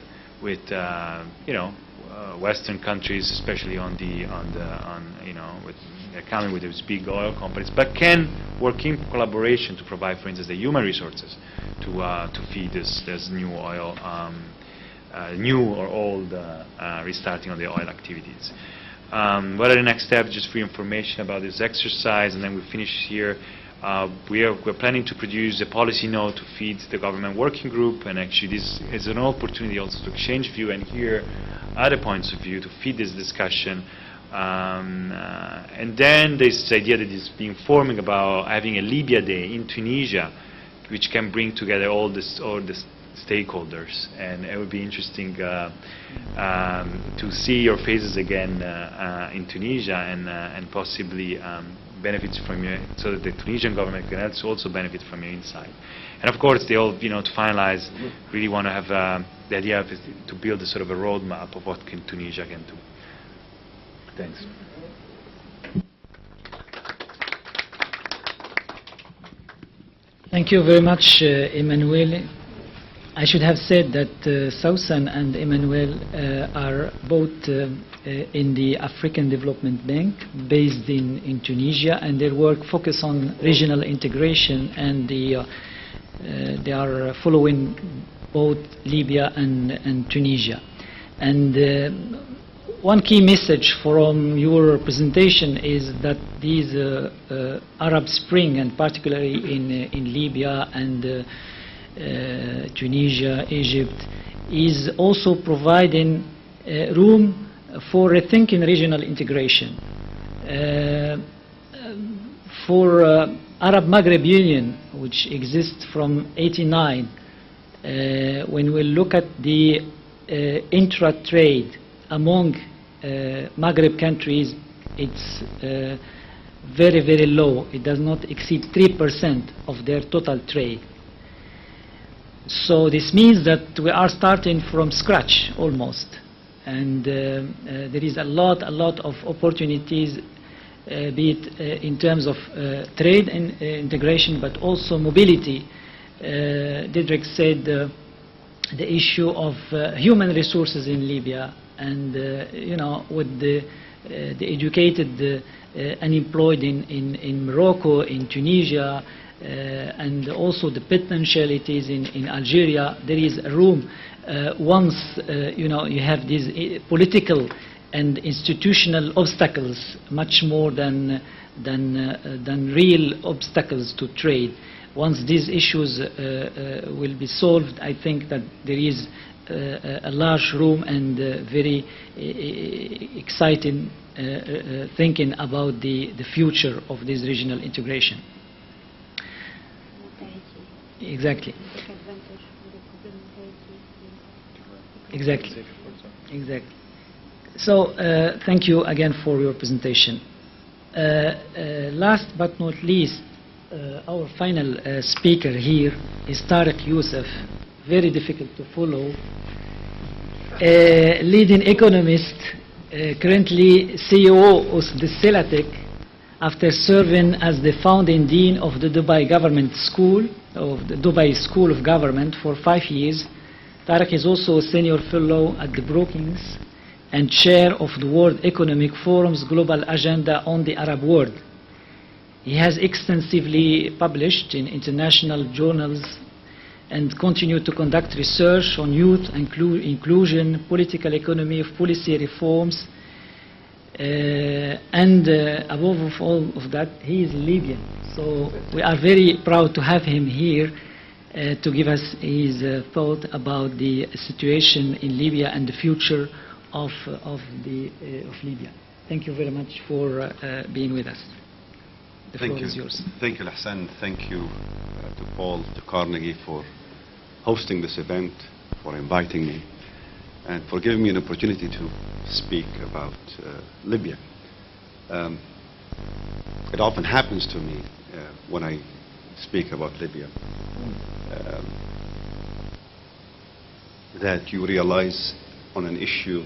Western countries, especially with coming with these big oil companies, but can work in collaboration to provide, for instance, the human resources to feed this new oil, new or old restarting of the oil activities. What are the next steps? Just for information about this exercise, and then we finish here. We're planning to produce a policy note to feed the government working group, and actually this is an opportunity also to exchange view and hear other points of view to feed this discussion. And then this idea that is being forming about having a Libya Day in Tunisia, which can bring together all the stakeholders, and it would be interesting to see your faces again in Tunisia and possibly benefits from you, so that the Tunisian government can also benefit from your insight. And of course, they all, to finalize, really want to have the idea of to build a sort of a roadmap of what Tunisia can do. Thanks. Thank you very much, Emmanuel. I should have said that Sausan and Emmanuel are both in the African Development Bank based in Tunisia, and their work focuses on regional integration, and they are following both Libya and Tunisia. And one key message from your presentation is that these Arab Spring, and particularly in Libya and Tunisia, Egypt, is also providing room for rethinking regional integration. For Arab Maghreb Union, which exists from '89, when we look at the intra-trade among Maghreb countries, it's very, very low. It does not exceed 3% of their total trade. So this means that we are starting from scratch almost, and there is a lot of opportunities, be it in terms of trade and integration, but also mobility. Diederik said the issue of human resources in Libya, and with the educated unemployed in Morocco, in Tunisia, and also the potentialities in Algeria, there is room once you have these political and institutional obstacles, much more than real obstacles to trade. Once these issues will be solved, I think that there is a large room and very exciting thinking about the future of this regional integration. Exactly. Exactly. Exactly. So thank you again for your presentation. Last but not least, our final speaker here is Tariq Youssef, very difficult to follow, a leading economist currently CEO of the CELATEC, after serving as the founding dean of the Dubai Government School, of the Dubai School of Government for 5 years. Tarek is also a senior fellow at the Brookings and chair of the World Economic Forum's Global Agenda on the Arab World. He has extensively published in international journals and continued to conduct research on youth inclusion, political economy of policy reforms, and above all of that, he is Libyan. So we are very proud to have him here to give us his thought about the situation in Libya and the future of Libya. Thank you very much for being with us. The floor is yours. Thank you, Hassan. Thank you to Paul, to Carnegie for hosting this event, for inviting me, and for giving me an opportunity to speak about Libya. It often happens to me when I speak about Libya that you realize on an issue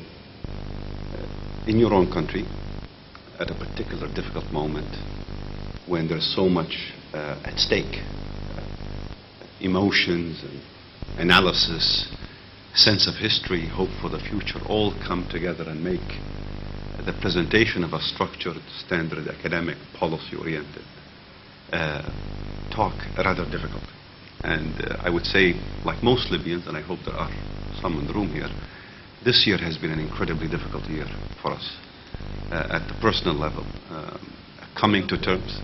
in your own country at a particular difficult moment when there's so much at stake, emotions and analysis, sense of history, hope for the future, all come together and make the presentation of a structured, standard, academic, policy-oriented talk rather difficult. And I would say, like most Libyans, and I hope there are some in the room here, this year has been an incredibly difficult year for us at the personal level. Coming to terms.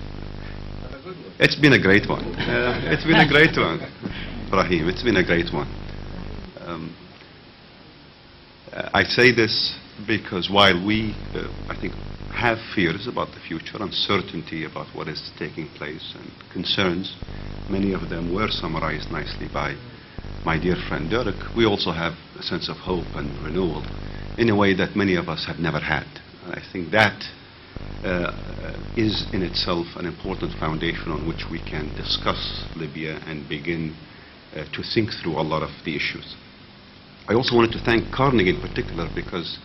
It's been a great one. It's been a great one, Brahim. It's been a great one. I say this because while we, I think, have fears about the future, uncertainty about what is taking place, and concerns, many of them were summarized nicely by my dear friend Derek, we also have a sense of hope and renewal in a way that many of us have never had. And I think that is in itself an important foundation on which we can discuss Libya and begin to think through a lot of the issues. I also wanted to thank Carnegie in particular because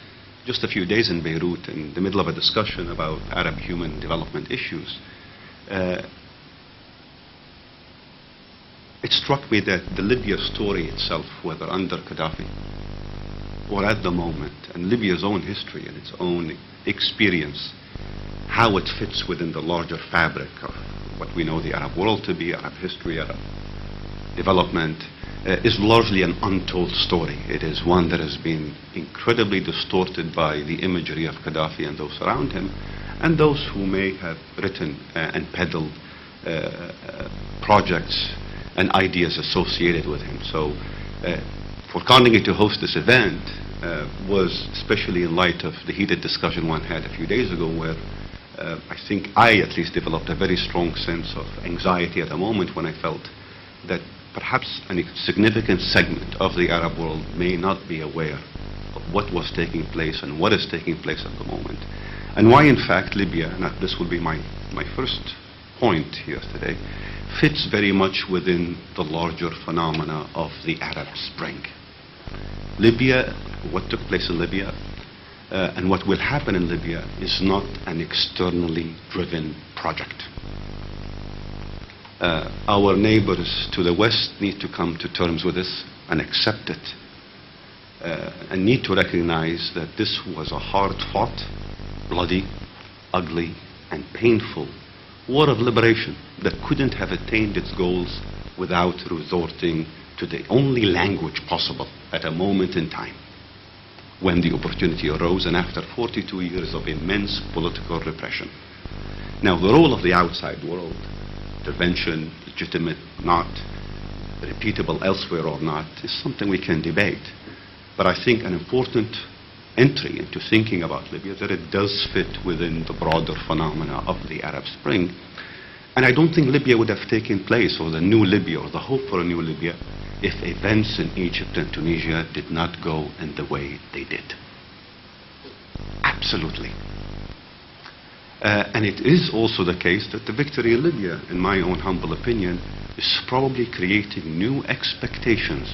just a few days in Beirut, in the middle of a discussion about Arab human development issues, it struck me that the Libya story itself, whether under Qaddafi or at the moment, and Libya's own history and its own experience, how it fits within the larger fabric of what we know the Arab world to be, Arab history, Arab development, is largely an untold story. It is one that has been incredibly distorted by the imagery of Qaddafi and those around him, and those who may have written and peddled projects and ideas associated with him. So for Carnegie to host this event was especially in light of the heated discussion one had a few days ago where I think I at least developed a very strong sense of anxiety at the moment when I felt that perhaps a significant segment of the Arab world may not be aware of what was taking place and what is taking place at the moment. And why, in fact, Libya, and this will be my first point here today, fits very much within the larger phenomena of the Arab Spring. Libya, what took place in Libya, and what will happen in Libya is not an externally driven project. Our neighbors to the west need to come to terms with this and accept it, and need to recognize that this was a hard-fought, bloody, ugly, and painful war of liberation that couldn't have attained its goals without resorting to the only language possible at a moment in time when the opportunity arose, and after 42 years of immense political repression. Now, the role of the outside world, intervention, legitimate, not, repeatable elsewhere or not, is something we can debate. But I think an important entry into thinking about Libya that it does fit within the broader phenomena of the Arab Spring. And I don't think Libya would have taken place, or the new Libya, or the hope for a new Libya, if events in Egypt and Tunisia did not go in the way they did. Absolutely. And it is also the case that the victory in Libya, in my own humble opinion, is probably creating new expectations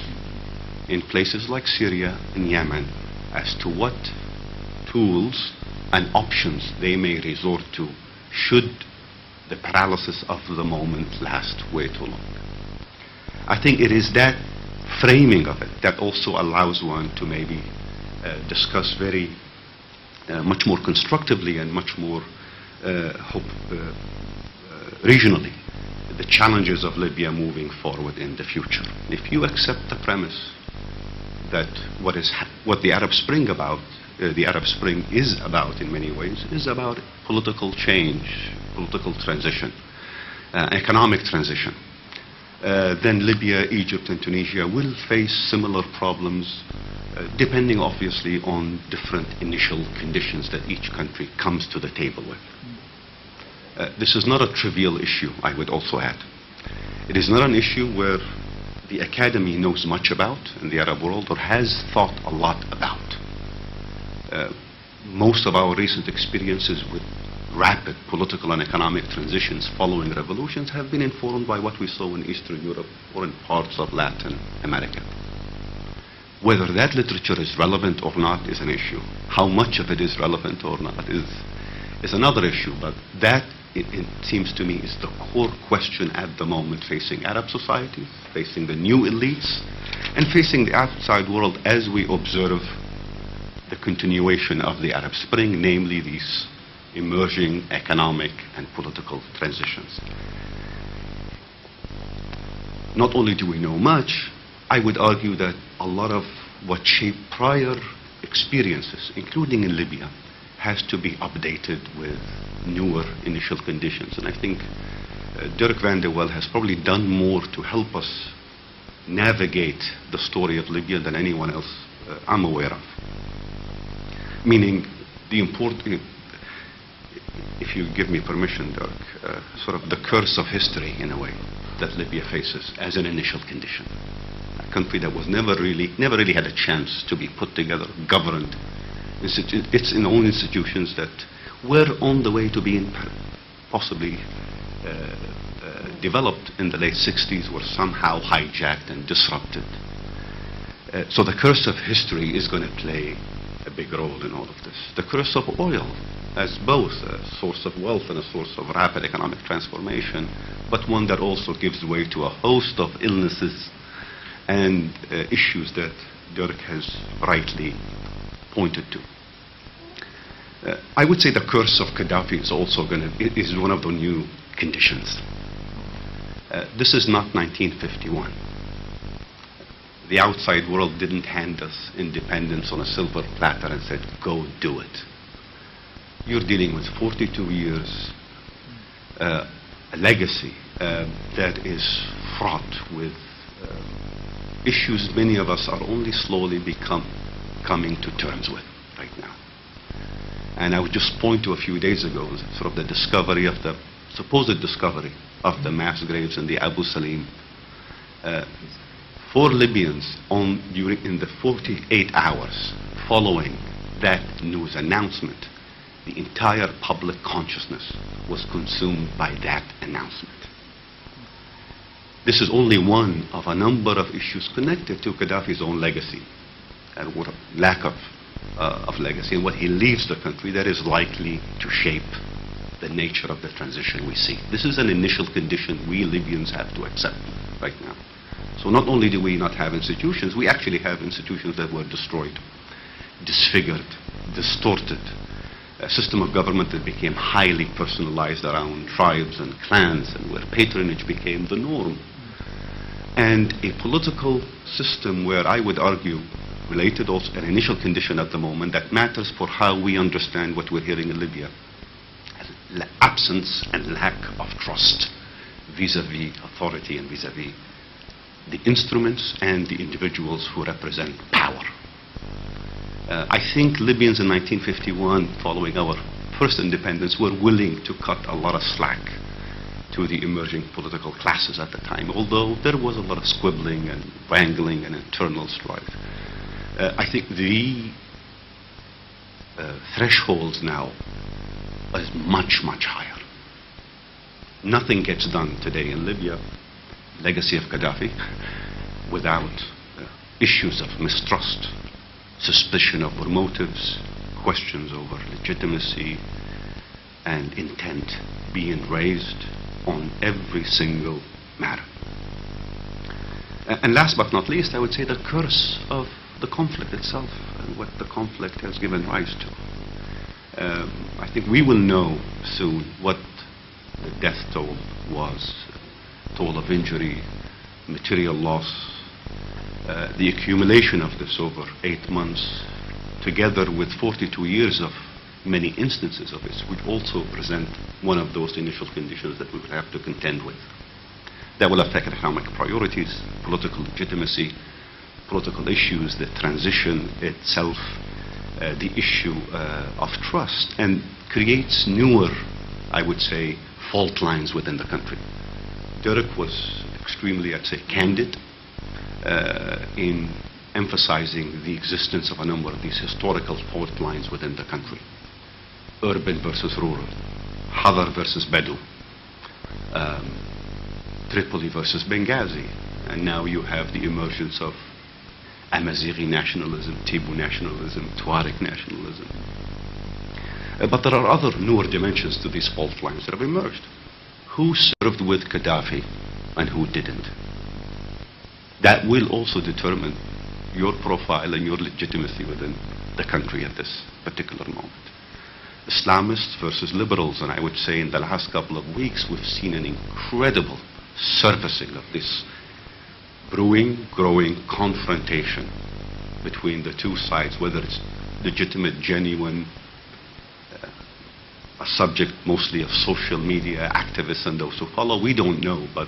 in places like Syria and Yemen as to what tools and options they may resort to should the paralysis of the moment last way too long. I think it is that framing of it that also allows one to maybe discuss very much more constructively and much more regionally the challenges of Libya moving forward in the future. If you accept the premise that what the Arab Spring is about in many ways is about political change, political transition, economic transition, then Libya, Egypt, and Tunisia will face similar problems, depending obviously on different initial conditions that each country comes to the table with. This is not a trivial issue, I would also add. It is not an issue where the academy knows much about in the Arab world or has thought a lot about. Most of our recent experiences with rapid political and economic transitions following revolutions have been informed by what we saw in Eastern Europe or in parts of Latin America. Whether that literature is relevant or not is an issue. How much of it is relevant or not is another issue, but that, it seems to me, is the core question at the moment facing Arab societies, facing the new elites, and facing the outside world as we observe the continuation of the Arab Spring, namely these emerging economic and political transitions. Not only do we know much, I would argue that a lot of what shaped prior experiences, including in Libya, has to be updated with newer initial conditions. And I think Dirk van der Wel has probably done more to help us navigate the story of Libya than anyone else I'm aware of. Meaning, if you give me permission, Dirk, sort of the curse of history, in a way, that Libya faces as an initial condition. A country that was never really had a chance to be put together, governed. Its own institutions that were on the way to being possibly developed in the late 60s were somehow hijacked and disrupted. So the curse of history is going to play a big role in all of this. The curse of oil as both a source of wealth and a source of rapid economic transformation, but one that also gives way to a host of illnesses and issues that Dirk has rightly pointed to. I would say the curse of Qaddafi is also is one of the new conditions. This is not 1951. The outside world didn't hand us independence on a silver platter and said, go do it. You're dealing with 42 years, a legacy that is fraught with issues many of us are only slowly coming to terms with right now. And I would just point to a few days ago, sort of the discovery of the supposed discovery of the mass graves in the Abu Salim. 4 Libyans in the 48 hours following that news announcement, the entire public consciousness was consumed by that announcement. This is only one of a number of issues connected to Qaddafi's own legacy and what lack of legacy and what he leaves the country that is likely to shape the nature of the transition we see. This is an initial condition we Libyans have to accept right now. So not only do we not have institutions, we actually have institutions that were destroyed, disfigured, distorted, a system of government that became highly personalized around tribes and clans and where patronage became the norm. And a political system where I would argue, related also an initial condition at the moment that matters for how we understand what we're hearing in Libya, as absence and lack of trust vis-a-vis authority and vis-a-vis the instruments and the individuals who represent power. I think Libyans in 1951, following our first independence, were willing to cut a lot of slack to the emerging political classes at the time, although there was a lot of squibbling and wrangling and internal strife. I think the thresholds now is much, much higher. Nothing gets done today in Libya, legacy of Qaddafi, without issues of mistrust, suspicion of motives, questions over legitimacy and intent being raised on every single matter. And last but not least, I would say the curse of the conflict itself and what the conflict has given rise to. I think we will know soon what the death toll was, toll of injury, material loss, the accumulation of this over 8 months, together with 42 years of many instances of this, would also present one of those initial conditions that we will have to contend with. That will affect economic priorities, political legitimacy, political issues, the transition itself, the issue of trust, and creates newer, I would say, fault lines within the country. Derek was extremely, I'd say, candid in emphasizing the existence of a number of these historical fault lines within the country. Urban versus rural, Hadar versus Bedu, Tripoli versus Benghazi, and now you have the emergence of Amazighi nationalism, Tibu nationalism, Tuareg nationalism. But there are other newer dimensions to these fault lines that have emerged. Who served with Qaddafi and who didn't? That will also determine your profile and your legitimacy within the country at this particular moment. Islamists versus liberals, and I would say in the last couple of weeks we've seen an incredible surfacing of this brewing, growing confrontation between the two sides, whether it's legitimate, genuine, a subject mostly of social media activists and those who follow, we don't know, but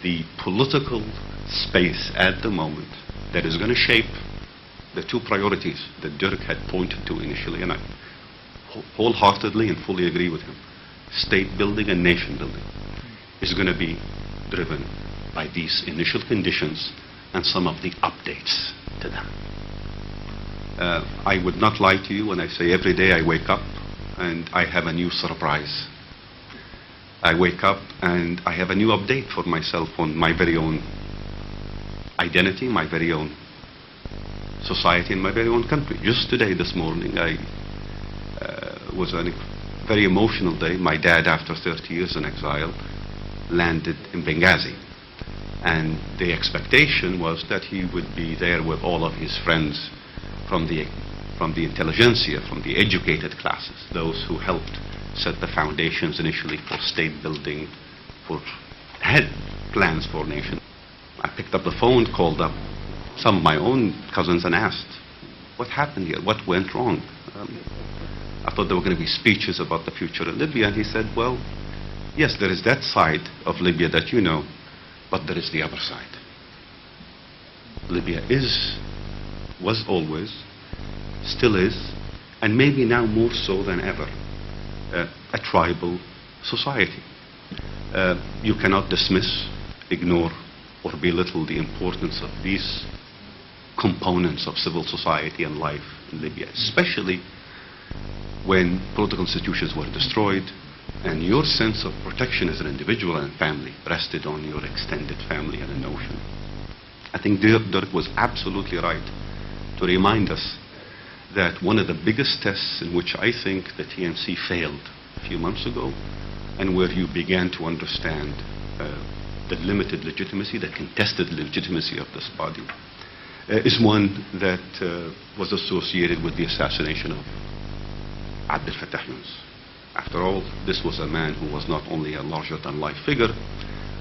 the political space at the moment that is going to shape the two priorities that Dirk had pointed to initially, and I wholeheartedly and fully agree with him, state building and nation building, is going to be driven by these initial conditions and some of the updates to them. I would not lie to you when I say every day I wake up and I have a new surprise. I wake up and I have a new update for myself on my very own identity, my very own society, and my very own country. Just today, this morning, was a very emotional day. My dad, after 30 years in exile, landed in Benghazi. And the expectation was that he would be there with all of his friends from the intelligentsia, from the educated classes, those who helped set the foundations initially for state building, had plans for nation. I picked up the phone, called up some of my own cousins and asked, what happened here? What went wrong? I thought there were going to be speeches about the future of Libya, and he said, well, yes, there is that side of Libya that you know, but there is the other side. Libya was always, still is, and maybe now more so than ever, a tribal society. You cannot dismiss, ignore, or belittle the importance of these components of civil society and life in Libya, especially when political institutions were destroyed and your sense of protection as an individual and family rested on your extended family and a notion. I think Dirk was absolutely right to remind us that one of the biggest tests in which I think the TNC failed a few months ago, and where you began to understand the limited legitimacy, the contested legitimacy of this body, is one that was associated with the assassination of Abdel Fattah Yunus. After all, this was a man who was not only a larger-than-life figure,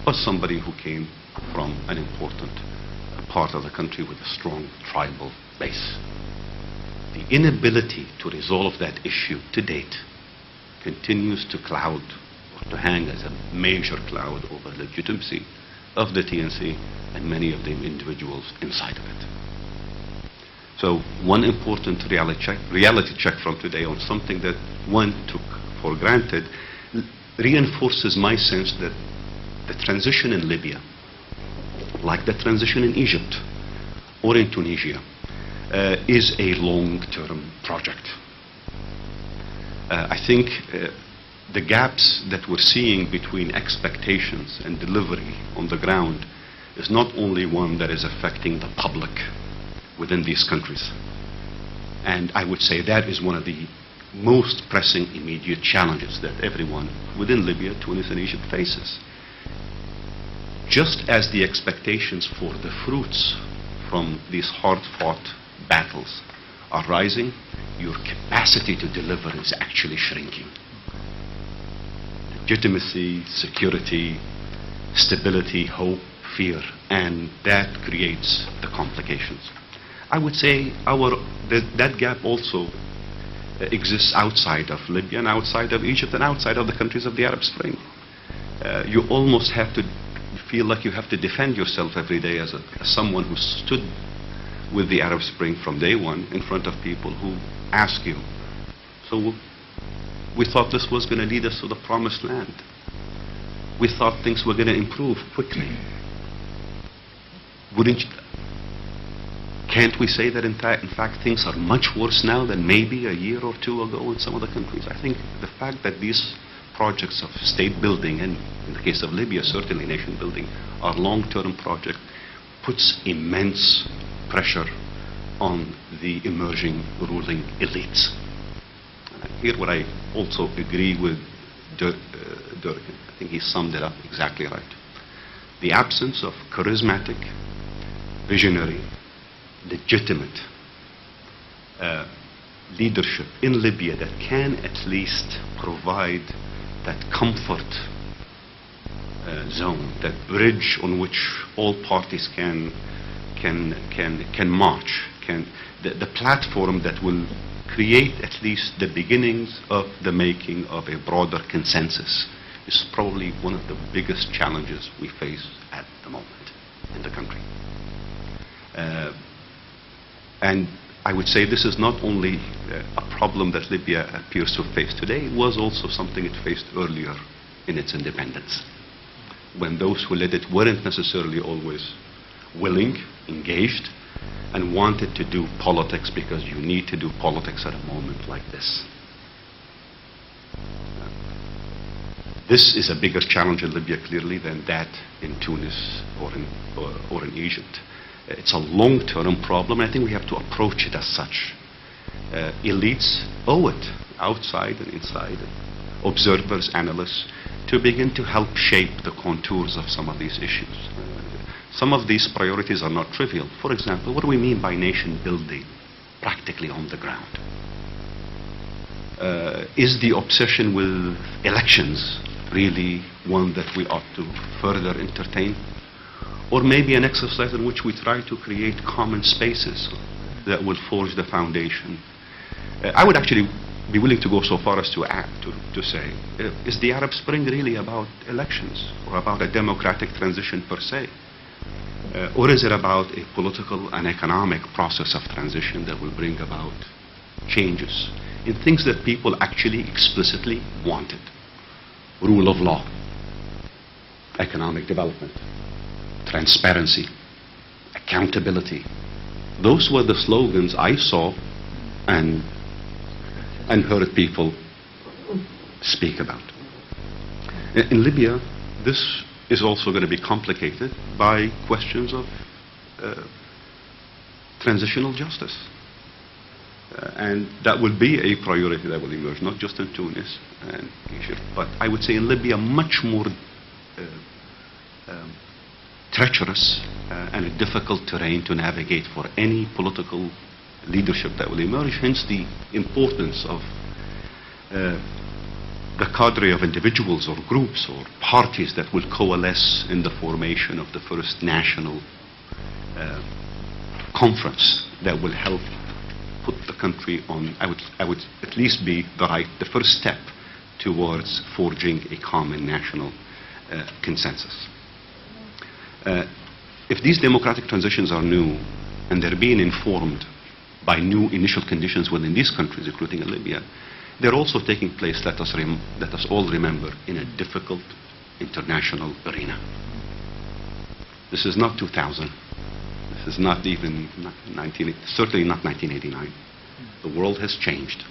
but somebody who came from an important part of the country with a strong tribal base. The inability to resolve that issue to date continues to cloud, or to hang as a major cloud over the legitimacy of the TNC and many of the individuals inside of it. So one important reality check from today on something that one took for granted reinforces my sense that the transition in Libya, like the transition in Egypt or in Tunisia, is a long-term project. I think the gaps that we're seeing between expectations and delivery on the ground is not only one that is affecting the public within these countries, And I would say that is one of the most pressing immediate challenges that everyone within Libya, Tunis, and Egypt faces. Just as the expectations for the fruits from these hard-fought battles are rising, your capacity to deliver is actually shrinking. Legitimacy, security, stability, hope, fear, and that creates the complications. I would say that gap also exists outside of Libya and outside of Egypt and outside of the countries of the Arab Spring. You almost have to feel like you have to defend yourself every day as someone who stood with the Arab Spring from day one in front of people who ask you, so we thought this was going to lead us to the promised land. We thought things were going to improve quickly. Can't we say that in fact things are much worse now than maybe a year or two ago in some of the countries? I think the fact that these projects of state building, and in the case of Libya certainly nation building, are long-term projects, puts immense pressure on the emerging ruling elites. And here where I also agree with Durkin. I think he summed it up exactly right. The absence of charismatic, visionary, legitimate leadership in Libya that can at least provide that comfort zone, that bridge on which all parties can march, the platform that will create at least the beginnings of the making of a broader consensus is probably one of the biggest challenges we face at the moment in the country. And I would say this is not only a problem that Libya appears to face today, it was also something it faced earlier in its independence, when those who led it weren't necessarily always willing, engaged, and wanted to do politics because you need to do politics at a moment like this. This is a bigger challenge in Libya, clearly, than that in Tunis or in Egypt. It's a long-term problem, and I think we have to approach it as such. Elites owe it, outside and inside, observers, analysts, to begin to help shape the contours of some of these issues. Some of these priorities are not trivial. For example, what do we mean by nation building practically on the ground? Is the obsession with elections really one that we ought to further entertain? Or maybe an exercise in which we try to create common spaces that will forge the foundation. I would actually be willing to go so far as to say, is the Arab Spring really about elections or about a democratic transition per se? Or is it about a political and economic process of transition that will bring about changes in things that people actually explicitly wanted? Rule of law, economic development, transparency, accountability. Those were the slogans I saw and heard people speak about. In Libya, this is also going to be complicated by questions of transitional justice. And that will be a priority that will emerge, not just in Tunis and Egypt, but I would say in Libya much more treacherous and a difficult terrain to navigate for any political leadership that will emerge, hence the importance of the cadre of individuals or groups or parties that will coalesce in the formation of the first national conference that will help put the country on, I would at least be the first step towards forging a common national consensus. If these democratic transitions are new and they're being informed by new initial conditions within these countries, including in Libya, they're also taking place, let us all remember, in a difficult international arena. This is not 2000. This is not even certainly not 1989. The world has changed.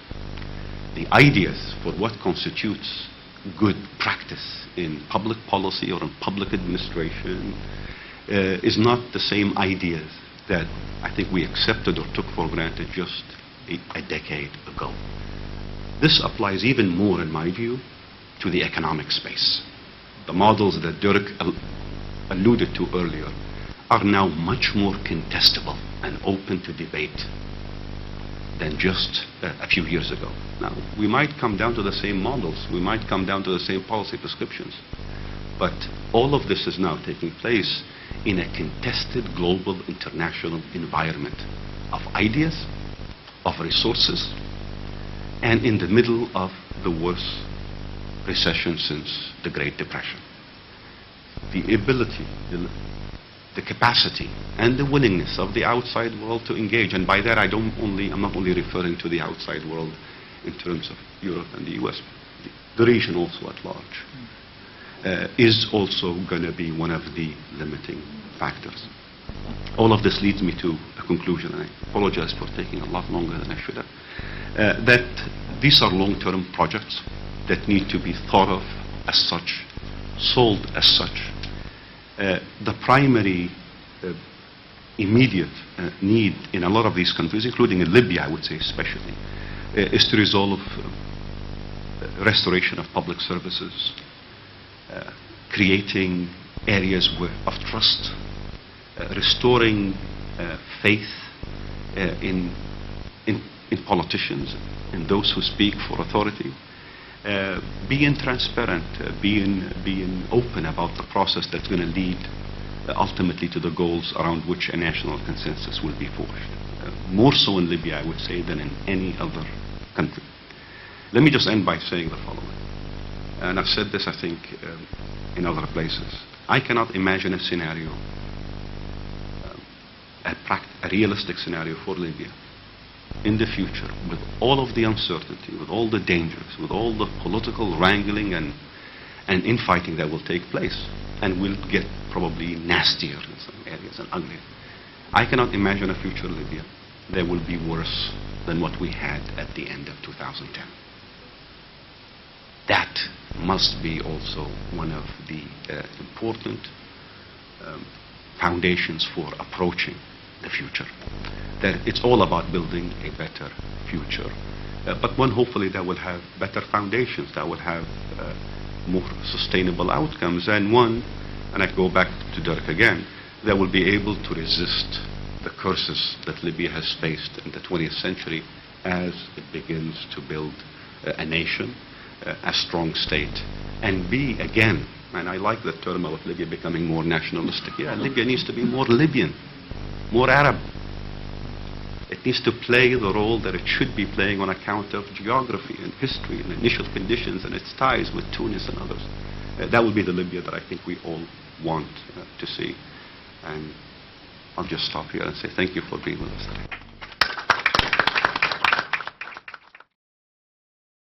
The ideas for what constitutes good practice in public policy or in public administration is not the same ideas that I think we accepted or took for granted just a decade ago. This applies even more, in my view, to the economic space. The models that Dirk alluded to earlier are now much more contestable and open to debate than just a few years ago. Now, we might come down to the same models, we might come down to the same policy prescriptions, but all of this is now taking place in a contested global international environment of ideas, of resources, and in the middle of the worst recession since the Great Depression. The ability, the capacity, and the willingness of the outside world to engage, and by that I'm not only referring to the outside world in terms of Europe and the US, the region also at large, is also going to be one of the limiting factors. All of this leads me to a conclusion, and I apologize for taking a lot longer than I should have, that these are long-term projects that need to be thought of as such, sold as such. The primary immediate need in a lot of these countries, including in Libya, I would say especially, is to resolve restoration of public services, creating areas of trust, restoring faith in politicians, in those who speak for authority, being transparent, being open about the process that's going to lead ultimately to the goals around which a national consensus will be forged. More so in Libya, I would say, than in any other country. Let me just end by saying the following. And I've said this, I think, in other places. I cannot imagine a scenario, a realistic scenario for Libya in the future, with all of the uncertainty, with all the dangers, with all the political wrangling and infighting that will take place, and will get probably nastier in some areas and uglier. I cannot imagine a future Libya that will be worse than what we had at the end of 2010. That must be also one of the important foundations for approaching the future. That it's all about building a better future, but one hopefully that will have better foundations, that will have more sustainable outcomes, and one, and I go back to Dirk again, that will be able to resist the curses that Libya has faced in the 20th century as it begins to build a nation, a strong state, and be again, and I like the term of Libya becoming more nationalistic. Yeah, Libya needs to be more Libyan, more Arab. It needs to play the role that it should be playing on account of geography and history and initial conditions and its ties with Tunis and others. That would be the Libya that I think we all want to see. And I'll just stop here and say thank you for being with us today.